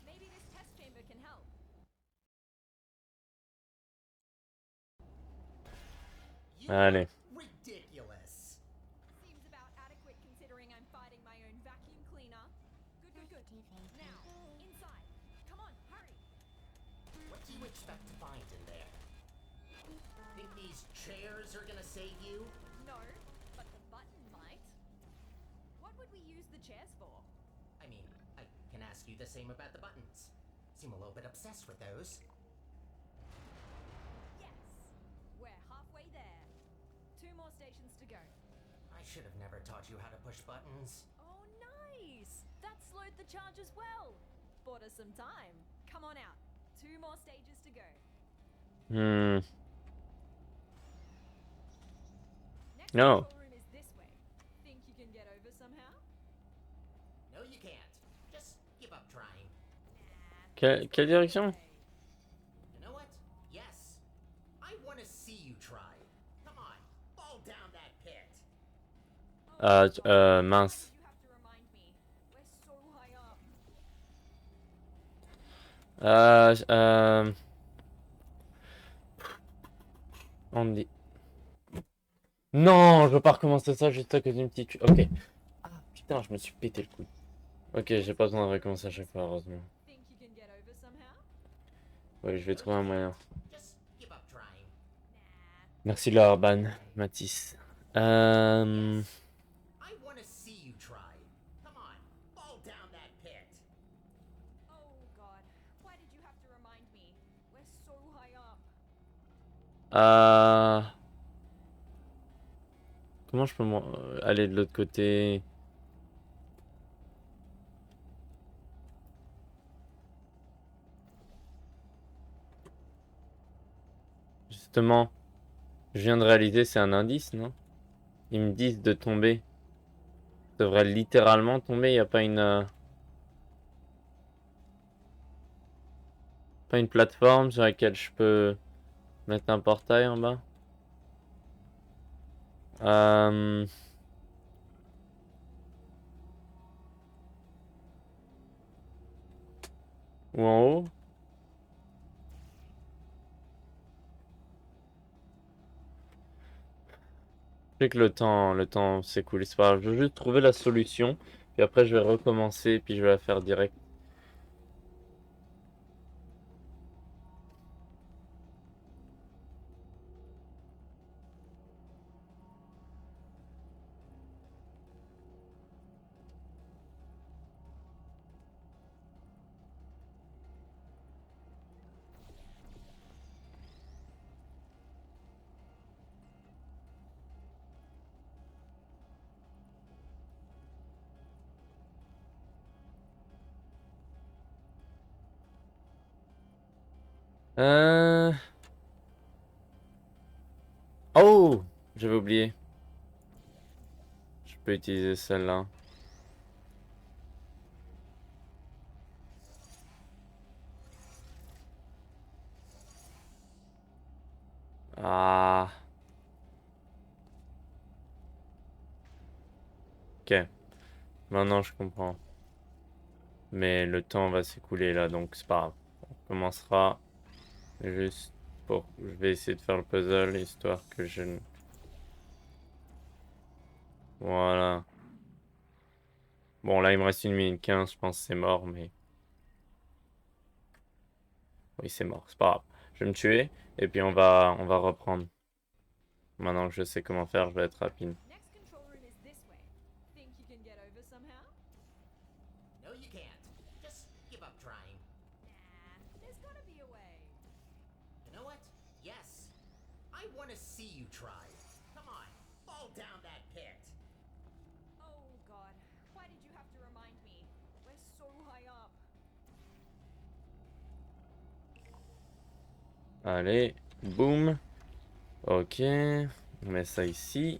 Maybe this test chamber can help. You Allez. ridiculous. Seems about adequate considering I'm fighting my own vacuum cleaner. Good. Now, inside. Come on, hurry. What do you expect to find in there? Think these chairs are gonna save you? No, but the button might. What would we use the chairs for? I mean, I can ask you the same about the buttons. Seem a little bit obsessed with those. Yes. We're halfway there. 2 more stations to go. I should have never taught you how to push buttons. Oh, nice! That slowed the charge as well. Bought us some time. Come on out. 2 more stages to go. Next No. control room is this way. Think you can get over somehow? No, you can't. Just give up trying. Quelle direction? You know what? Yes. I want to see you try. Come on, fall down that pit. Mince. You have to remind me. We're so high up. On dit... Non, je veux pas recommencer ça juste à cause d'une petite... Ok. Ah, putain, je me suis pété le coude. Ok, j'ai pas besoin de recommencer à chaque fois, heureusement. Think you can get over somehow? Ouais, je vais trouver un moyen. Just give up trying. Merci de la ban, Mathis. I want to see you try. Come on, fall down that pit. Oh god. Why did you have to remind me? We're so high up. Comment je peux aller de l'autre côté? Justement, je viens de réaliser, c'est un indice, non? Ils me disent de tomber. Je devrais littéralement tomber, il n'y a pas une... Pas une plateforme sur laquelle je peux mettre un portail en bas? Ou en haut? Je sais que le temps s'écoule, c'est pas grave. Je veux juste trouver la solution, puis après je vais recommencer, puis je vais la faire direct. Euh... Oh! J'avais oublié. Je peux utiliser celle-là. Ah. Ok. Maintenant je comprends. Mais le temps va s'écouler là, donc c'est pas grave. On commencera juste pour... Je vais essayer de faire le puzzle, histoire que je... Voilà. Bon, là, il me reste 1 minute 15, je pense que c'est mort, mais... Oui, c'est mort, c'est pas grave. Je vais me tuer, et puis on va reprendre. Maintenant que je sais comment faire, je vais être rapide. Next control room is this way. Think you can get over somehow? No, you can't. Just give up trying. Nah, there's gotta be a way. You know what? Yes. I want to see you try. Come on, fall down that pit. Oh god, why did you have to remind me? We're so high up. Allez, boum. Ok, on met ça ici.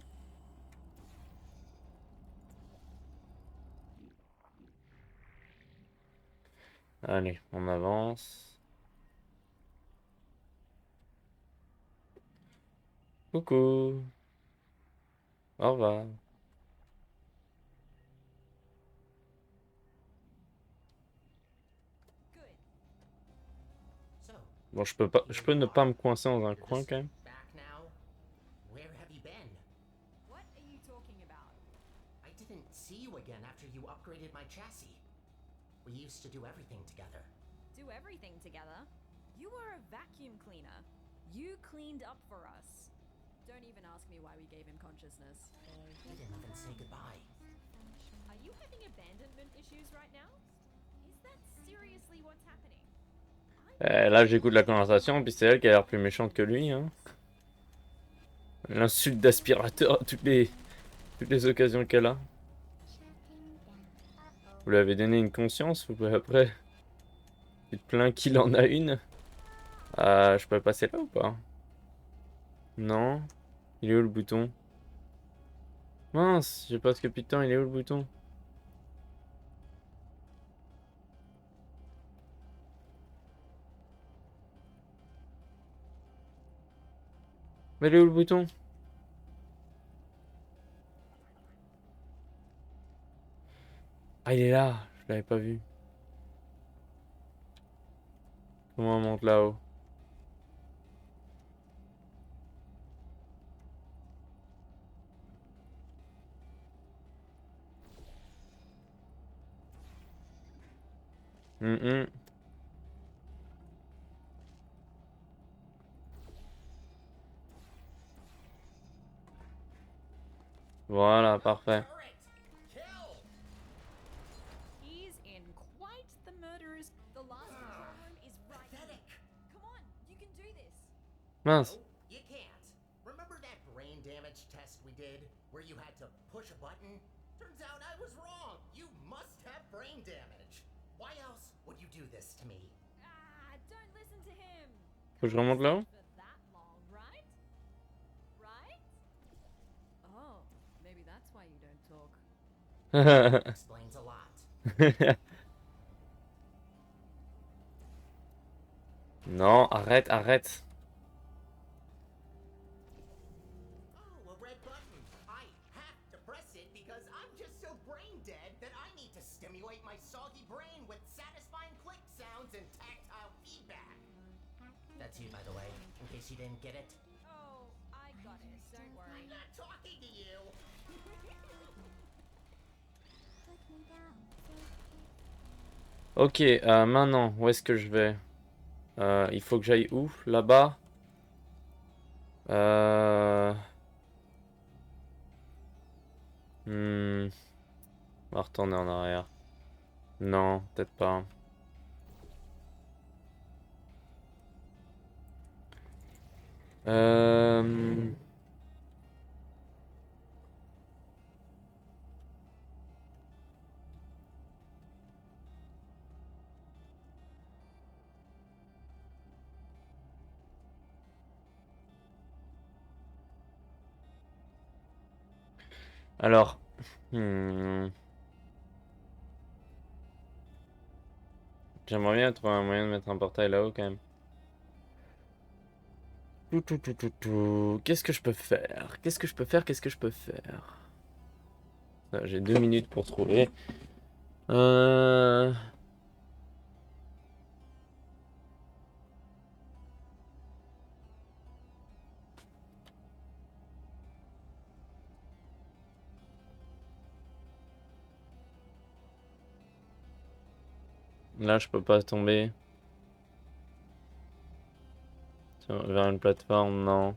Allez, on avance. Coucou. Au revoir. Good. So, Bon, je here peux you ne pas are. me coincer dans un You're coin just quand même. back now. Where have you been? What are you talking about? I didn't see you again after you upgraded my chassis. We used to do everything together. Do everything together? You were a vacuum cleaner. You cleaned up for us. Don't even ask me why we gave him consciousness. You didn't even say goodbye. Are you having abandonment issues right now? Is that seriously what's happening? Là, j'écoute la conversation, puis c'est elle qui a l'air plus méchante que lui, hein. L'insulte d'aspirateur à toutes les occasions qu'elle a. Shutting down. Uh-oh. Vous lui avez donné une conscience, ou après, tu te plains qu'il en a une. Je peux passer là ou pas? Non. Il est où le bouton? Mince, j'ai pas ce putain, il est où le bouton? Mais il est où le bouton? Ah, il est là, je l'avais pas vu. Comment on monte là-haut? Voilà, parfait. Turret! Kill! He's in quite the murderers. The last control room is right here. Pathetic. Come on, you can do this. Mince. No, you can't. Remember that brain damage test we did, where you had to push a button? Turns out I was wrong. You must have brain damage. Why else would you do this to me? Ah, don't listen to him. Faut que je remonte là-haut? For that long, right? Right? Oh, maybe that's why you don't talk. Explains a lot. Non, arrête, arrête. Oh, a red button. I have to press it because I'm just so brain dead that I need to stimulate my soggy brain with satisfying clicks sounds and tactile feedback. That's you, by the way, in case you didn't get it. Oh, I got it. Don't worry. I'm not talking to you. Put me down. Ok, maintenant, où est-ce que je vais? Il faut que j'aille où? Là-bas? On va retourner en arrière. Non, peut-être pas. Alors, j'aimerais bien trouver un moyen de mettre un portail là-haut quand même. Qu'est-ce que je peux faire? Qu'est-ce que je peux faire? Qu'est-ce que je peux faire? J'ai 2 minutes pour trouver. Là, je peux pas tomber. Vers une plateforme, non.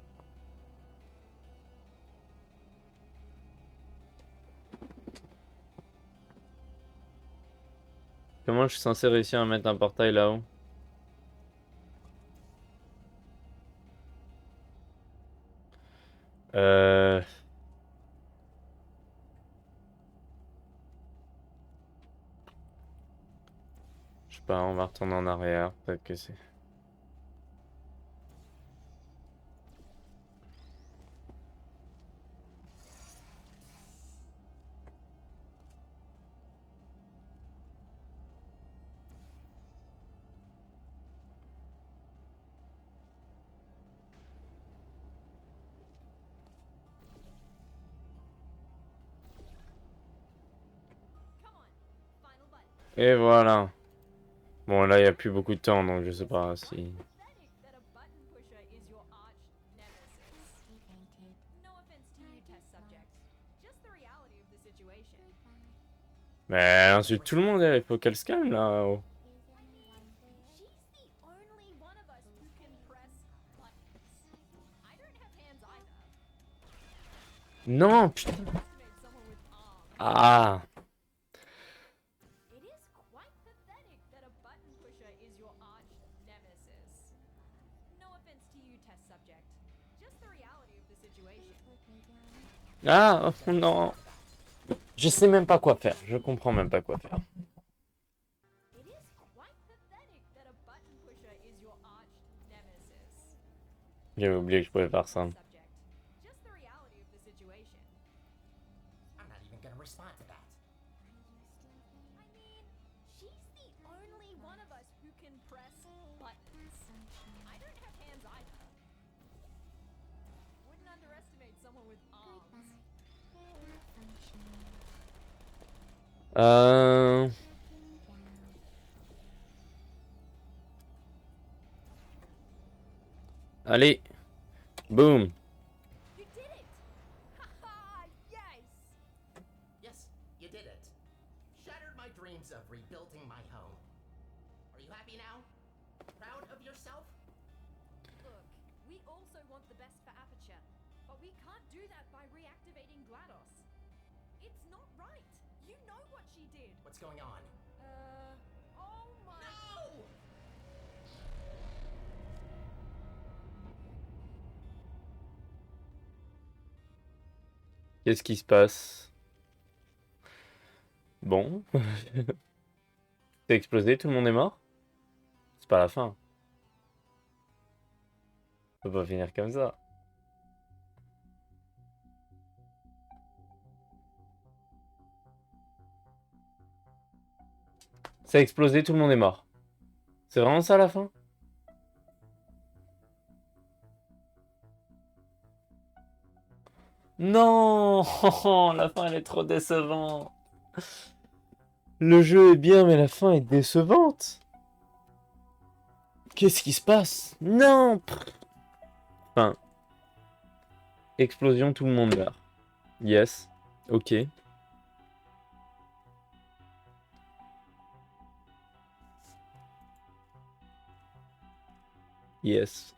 Comment je suis censé réussir à mettre un portail là-haut? Je sais pas, on va retourner en arrière. Peut-être que c'est... Come on. Final button. Et voilà. Bon, là, il n'y a plus beaucoup de temps, donc je sais pas si... Pathetic that a button pusher is your arch nemesis. Irritated. No offense to you, test subject. Just the reality of the situation. Mais elle insulte tout le monde, il faut qu'elle se calme là-haut. She's the only one of us who can press buttons. I don't have hands either. Non, putain. Underestimate someone with arms. Ah. It is quite pathetic that a button pusher is your arch nemesis. No offense to you, test subject. Just the reality of the situation. Ah, non. Je sais même pas quoi faire. Je comprends même pas quoi faire. It is quite pathetic that a button pusher is your arch nemesis. J'avais oublié que je pouvais faire ça. Subject. Just the reality of the situation. I'm not even gonna respond to that. I mean, she's the only one of us who can press buttons. I don't have hands either. Wouldn't underestimate someone with arms. Allez. Boom. You did it! Haha, yes! Yes, you did it. Shattered my dreams of rebuilding my home. Are you happy now? Proud of yourself? Look, we also want the best for Aperture, but we can't do that by reactivating GLaDOS. It's not right. You know what she did. What's going on? Oh my... No! Qu'est-ce qui se passe? Bon. C'est explosé, tout le monde est mort? C'est pas la fin. On peut pas finir comme ça. Ça a explosé, tout le monde est mort. C'est vraiment ça la fin? Non! La fin elle est trop décevante. Le jeu est bien, mais la fin est décevante. Qu'est-ce qui se passe? Non! Enfin. Explosion, tout le monde meurt. Yes. Ok. Yes.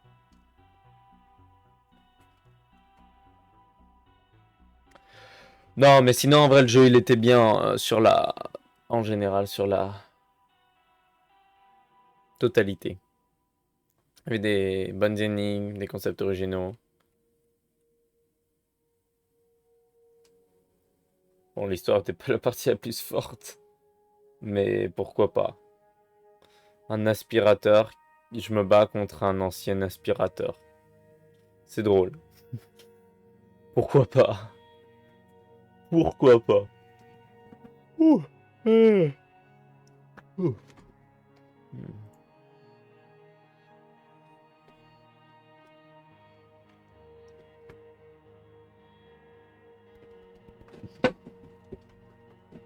Non, mais sinon, en vrai, le jeu, il était bien sur la... En général, sur la totalité. Il y avait des bonnes énigmes, des concepts originaux. Bon, l'histoire n'était pas la partie la plus forte. Mais pourquoi pas? Un aspirateur. Je me bats contre un ancien aspirateur. C'est drôle. Pourquoi pas? Pourquoi pas? Ouh. Ouh.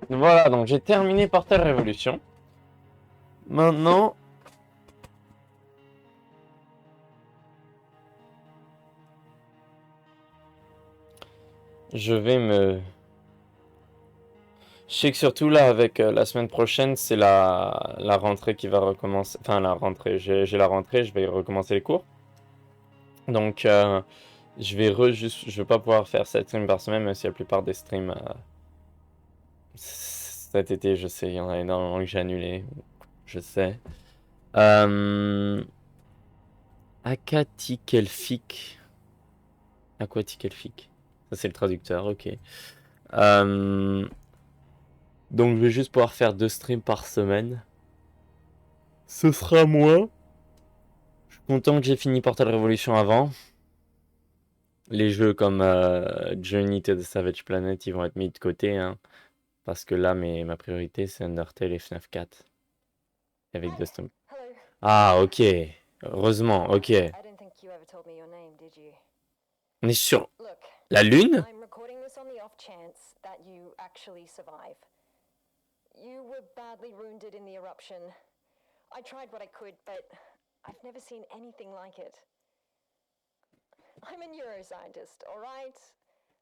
Voilà, donc j'ai terminé Portal Révolution. Maintenant... Je vais me... Je sais que surtout là, avec la semaine prochaine, c'est la rentrée qui va recommencer. Enfin, la rentrée, j'ai la rentrée, je vais recommencer les cours. Donc, je vais pas pouvoir faire 7 streams par semaine, même si la plupart des streams cet été, je sais, il y en a énormément que j'ai annulé. Je sais. Aquatikelfic. Aquatikelfic. Ça, c'est le traducteur, ok. Donc, je vais juste pouvoir faire 2 streams par semaine. Ce sera moins. Je suis content que j'ai fini Portal Revolution avant. Les jeux comme Journey to the Savage Planet, ils vont être mis de côté, hein, parce que là, ma priorité, c'est Undertale et FNAF 4. Avec 2 streams. Hello. Ah, ok. Heureusement, ok. I don't think you ever told me your name, did you? On est sur Look, la Lune? I'm recording this on the off chance that you actually survive. You were badly wounded in the eruption. I tried what I could, but I've never seen anything like it. I'm a neuroscientist, all right?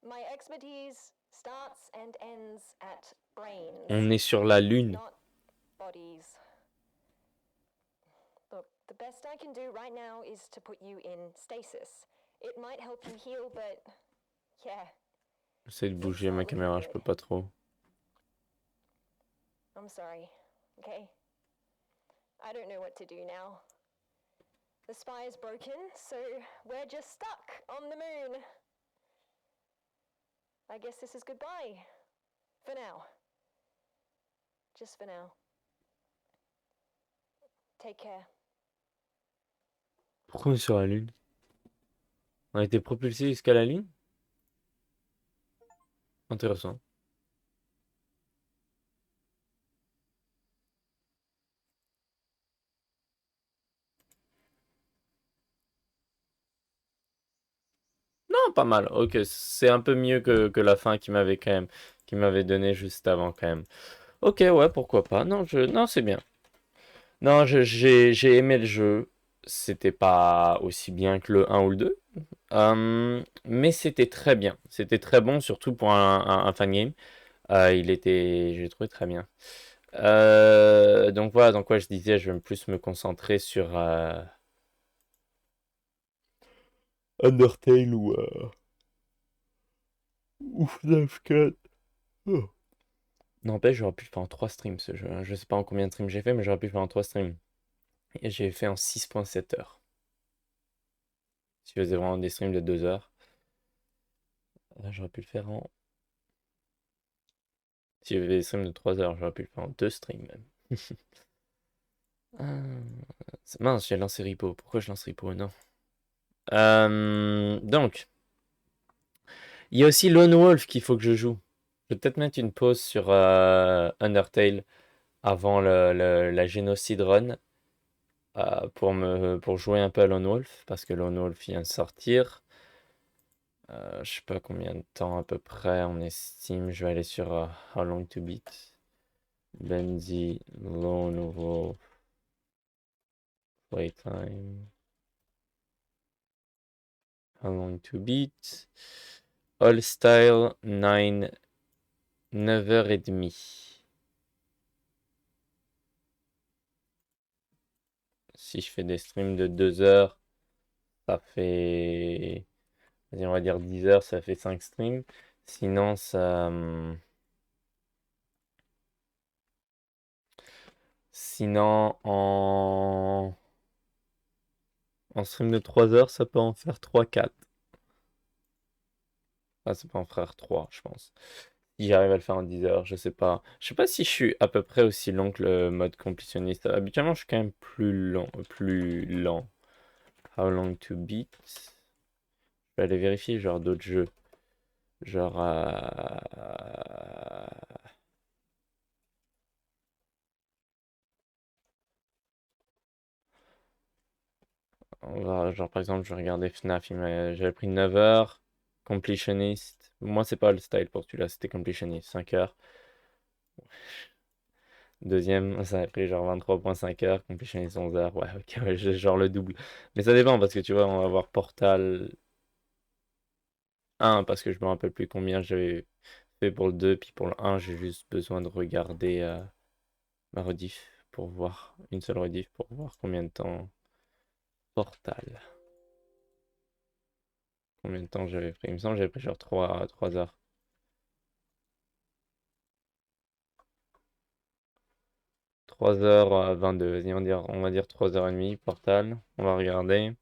My expertise starts and ends at brains, On est sur la Lune. not bodies. Look, the best I can do right now is to put you in stasis. It might help you heal, but yeah, J'essaie de bouger ma caméra, je peux pas trop. I'm sorry, okay? I don't know what to do now. The spy is broken, so we're just stuck on the moon. I guess this is goodbye. For now. Just for now. Take care. Pourquoi on est sur la Lune? On a été propulsé jusqu'à la Lune? Intéressant. Non, pas mal. Ok, c'est un peu mieux que la fin qui m'avait donné juste avant quand même. Ok, ouais, pourquoi pas. Non, c'est bien. Non, j'ai aimé le jeu. C'était pas aussi bien que le 1 ou le 2. Mais c'était très bien. C'était très bon, surtout pour un fan game. J'ai trouvé très bien. Donc voilà, donc quoi je disais, je vais plus me concentrer sur Undertale ou FNAF 4. Oh. N'empêche, j'aurais pu le faire en 3 streams ce jeu, hein. Je sais pas en combien de streams j'ai fait, mais j'aurais pu le faire en 3 streams. Et j'ai fait en 6.7 heures. Si je faisais vraiment des streams de 2 heures. Là, j'aurais pu le faire en... Si j'avais des streams de 3 heures, j'aurais pu le faire en 2 streams même. Ah, mince, j'ai lancé Repo. Pourquoi je lance Repo? Non. Donc, il y a aussi Lone Wolf qu'il faut que je joue. Je vais peut-être mettre une pause sur Undertale avant la Génocide Run pour jouer un peu à Lone Wolf, parce que Lone Wolf vient de sortir. Je sais pas combien de temps à peu près on estime. Je vais aller sur How Long to Beat. Bendy, Lone Wolf. Playtime. How long to beat? All style 9h30. Si je fais des streams de 2 heures, ça fait. Vas-y, on va dire 10 heures, ça fait 5 streams. Sinon, Sinon, en stream de 3 heures, ça peut en faire 3-4. Ah, ça peut en faire 3, je pense. Si j'arrive à le faire en 10 heures, je sais pas. Je sais pas si je suis à peu près aussi long que le mode complétionniste. Habituellement, je suis quand même plus lent, plus lent. How long to beat? Je vais aller vérifier genre d'autres jeux. Genre genre par exemple, je regardais FNAF, j'avais pris 9 heures. Completionist. Moi, c'est pas le style pour celui-là, c'était completionist, 5 heures. Deuxième, ça a pris genre 23,5 heures. Completionist 11 heures. Ouais, ok, ouais, j'ai genre le double. Mais ça dépend parce que tu vois, on va voir Portal 1 parce que je me rappelle plus combien j'avais fait pour le 2. Puis pour le 1, j'ai juste besoin de regarder ma rediff pour voir, une seule rediff pour voir combien de temps. Portal. Combien de temps j'avais pris? Il me semble que j'avais pris genre 3 heures. 3h22. Vas-y, on va dire 3h30. Portal. On va regarder.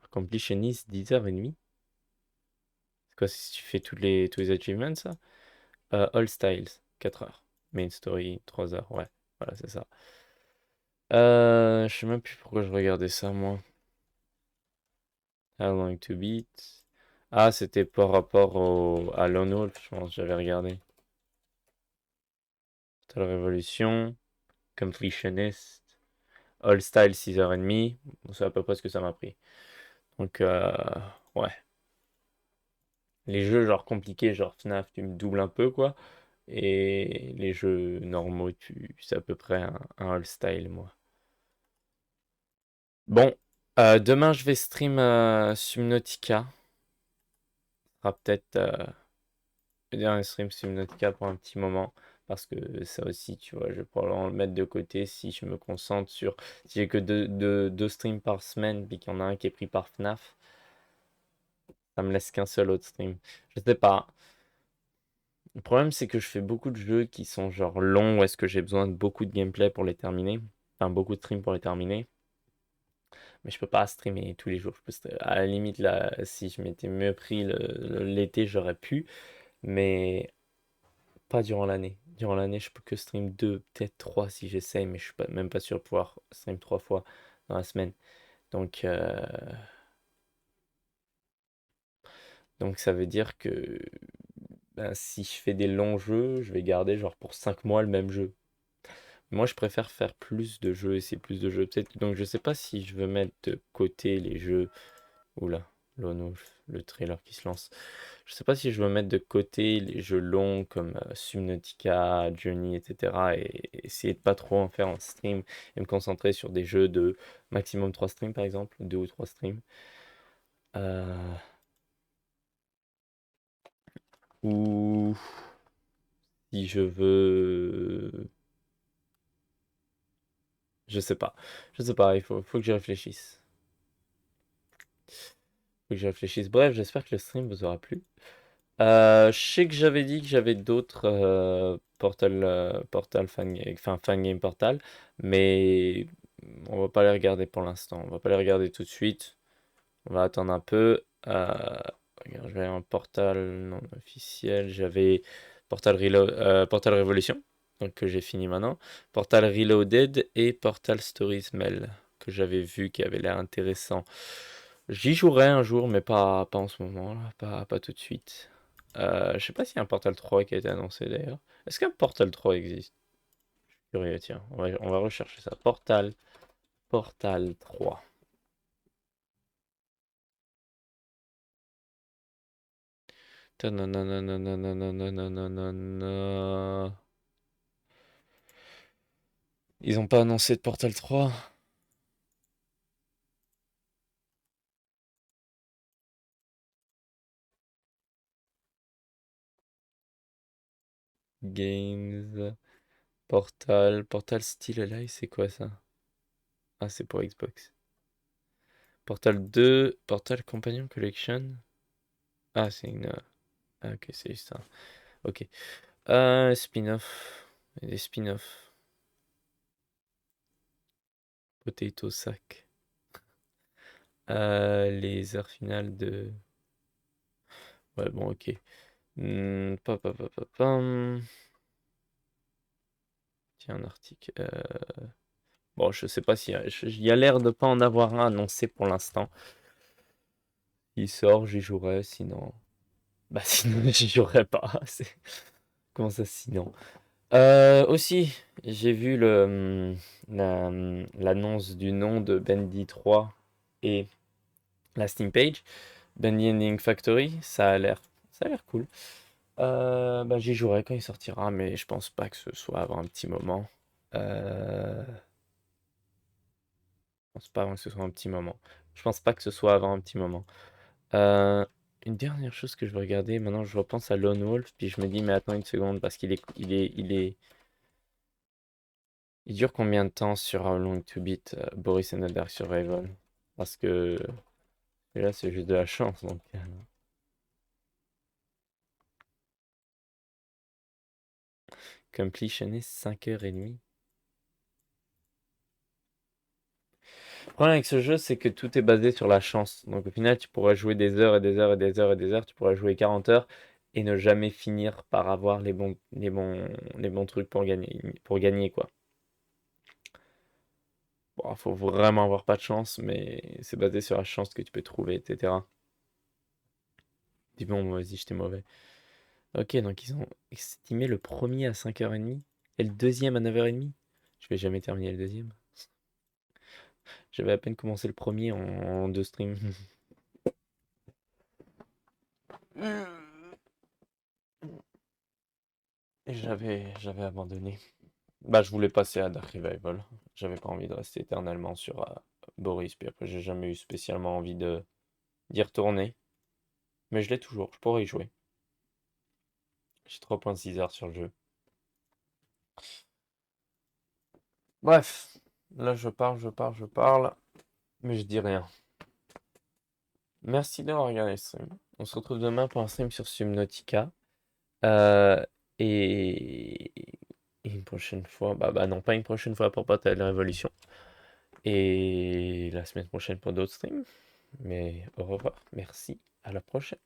Completionist 10h30. C'est quoi si tu fais tous les achievements, ça? All Styles, 4 heures. Main Story, 3 heures. Ouais, voilà, c'est ça. Je sais même plus pourquoi je regardais ça, moi. How long to beat? Ah, c'était par rapport à Lone Wolf, je pense, j'avais regardé. Total Revolution, Completionist, All Style 6h30. Bon, c'est à peu près ce que ça m'a pris. Donc, ouais. Les jeux genre compliqués, genre FNAF, tu me doubles un peu, quoi. Et les jeux normaux, c'est à peu près un All Style, moi. Bon, demain je vais stream Subnautica. Ce sera peut-être le dernier stream Subnautica pour un petit moment. Parce que ça aussi, tu vois, je vais probablement le mettre de côté si je me concentre sur. Si j'ai que deux streams par semaine, puis qu'il y en a un qui est pris par FNAF, ça me laisse qu'un seul autre stream. Je sais pas. Le problème, c'est que je fais beaucoup de jeux qui sont genre longs, où est-ce que j'ai besoin de beaucoup de gameplay pour les terminer. Enfin, beaucoup de streams pour les terminer. Mais je peux pas streamer tous les jours. À la limite, là, si je m'étais mieux pris l'été, j'aurais pu. Mais pas durant l'année. Durant l'année, je peux que stream 2, peut-être 3 si j'essaye. Mais je suis même pas sûr de pouvoir stream 3 fois dans la semaine. Donc, donc ça veut dire que ben, si je fais des longs jeux, je vais garder genre pour 5 mois le même jeu. Moi, je préfère faire plus de jeux, essayer plus de jeux. Peut-être. Donc, je sais pas si je veux mettre de côté les jeux. Oula, Lono, le trailer qui se lance. Je sais pas si je veux mettre de côté les jeux longs comme Subnautica, Journey, etc. Et essayer de pas trop en faire en stream et me concentrer sur des jeux de maximum 3 streams par exemple, 2 ou 3 streams. Euh, ou si je veux. Je sais pas. Je sais pas, il faut que j'y réfléchisse. Faut que j'y réfléchisse. Bref, j'espère que le stream vous aura plu. Je sais que j'avais dit que j'avais d'autres Portal fan game Portal, mais on va pas les regarder pour l'instant. On va pas les regarder tout de suite. On va attendre un peu. Regarde, j'avais un Portal non officiel. J'avais Portal Revolution, donc que j'ai fini maintenant. Portal Reloaded et Portal Stories Mail, que j'avais vu qui avait l'air intéressant. J'y jouerai un jour, mais pas en ce moment, là, pas tout de suite. Je sais pas s'il y a un Portal 3 qui a été annoncé d'ailleurs. Est-ce qu'un Portal 3 existe? Je suis curieux, tiens, on va rechercher ça. Portal 3. Tanananananananananana. Ils ont pas annoncé de Portal 3. Games. Portal Still Alive, c'est quoi ça? Ah, c'est pour Xbox. Portal 2, Portal Companion Collection. Ah, c'est une. Ah, ok, c'est juste ça. Ok. Spin-off. Des spin-off. Potato Sack. Les heures finales de. Ouais, bon, ok. Pam. Tiens, un article. Bon, je sais pas si. Il y a l'air de pas en avoir un annoncé pour l'instant. Il sort, j'y jouerai, sinon. Bah, sinon, j'y jouerai pas. Comment ça, sinon? Aussi, j'ai vu l'annonce du nom de Bendy 3 et la Steam page. Bendy Ending Factory, ça a l'air cool. Bah, j'y jouerai quand il sortira, mais je pense pas que ce soit avant un petit moment. Je pense pas avant que ce soit un petit moment. Je pense pas que ce soit avant un petit moment. Euh, une dernière chose que je vais regarder, maintenant je repense à Lone Wolf, puis je me dis, mais attends une seconde, parce il dure combien de temps sur How Long to Beat Boris and the Dark Survival? Parce que là, c'est juste de la chance, donc. Completionist 5h30. Le problème avec ce jeu, c'est que tout est basé sur la chance. Donc au final, tu pourrais jouer des heures et des heures et des heures et des heures. Tu pourrais jouer 40 heures et ne jamais finir par avoir les bons trucs pour gagner, quoi. Bon, faut vraiment avoir pas de chance, mais c'est basé sur la chance que tu peux trouver, etc. Dis bon, vas-y, j'étais mauvais. Ok, donc ils ont estimé le premier à 5h30 et le deuxième à 9h30. Je vais jamais terminer le deuxième. J'avais à peine commencé le premier en deux streams. Et j'avais abandonné. Bah, je voulais passer à Dark Revival. J'avais pas envie de rester éternellement sur Boris. Puis après, j'ai jamais eu spécialement envie de d'y retourner. Mais je l'ai toujours. Je pourrais y jouer. J'ai 3,6 heures sur le jeu. Bref. Là, je parle. Mais je dis rien. Merci d'avoir regardé le stream. On se retrouve demain pour un stream sur Subnautica. Euh, et... et une prochaine fois. Bah non, pas une prochaine fois pour Portal Révolution. Et la semaine prochaine pour d'autres streams. Mais au revoir, merci, à la prochaine.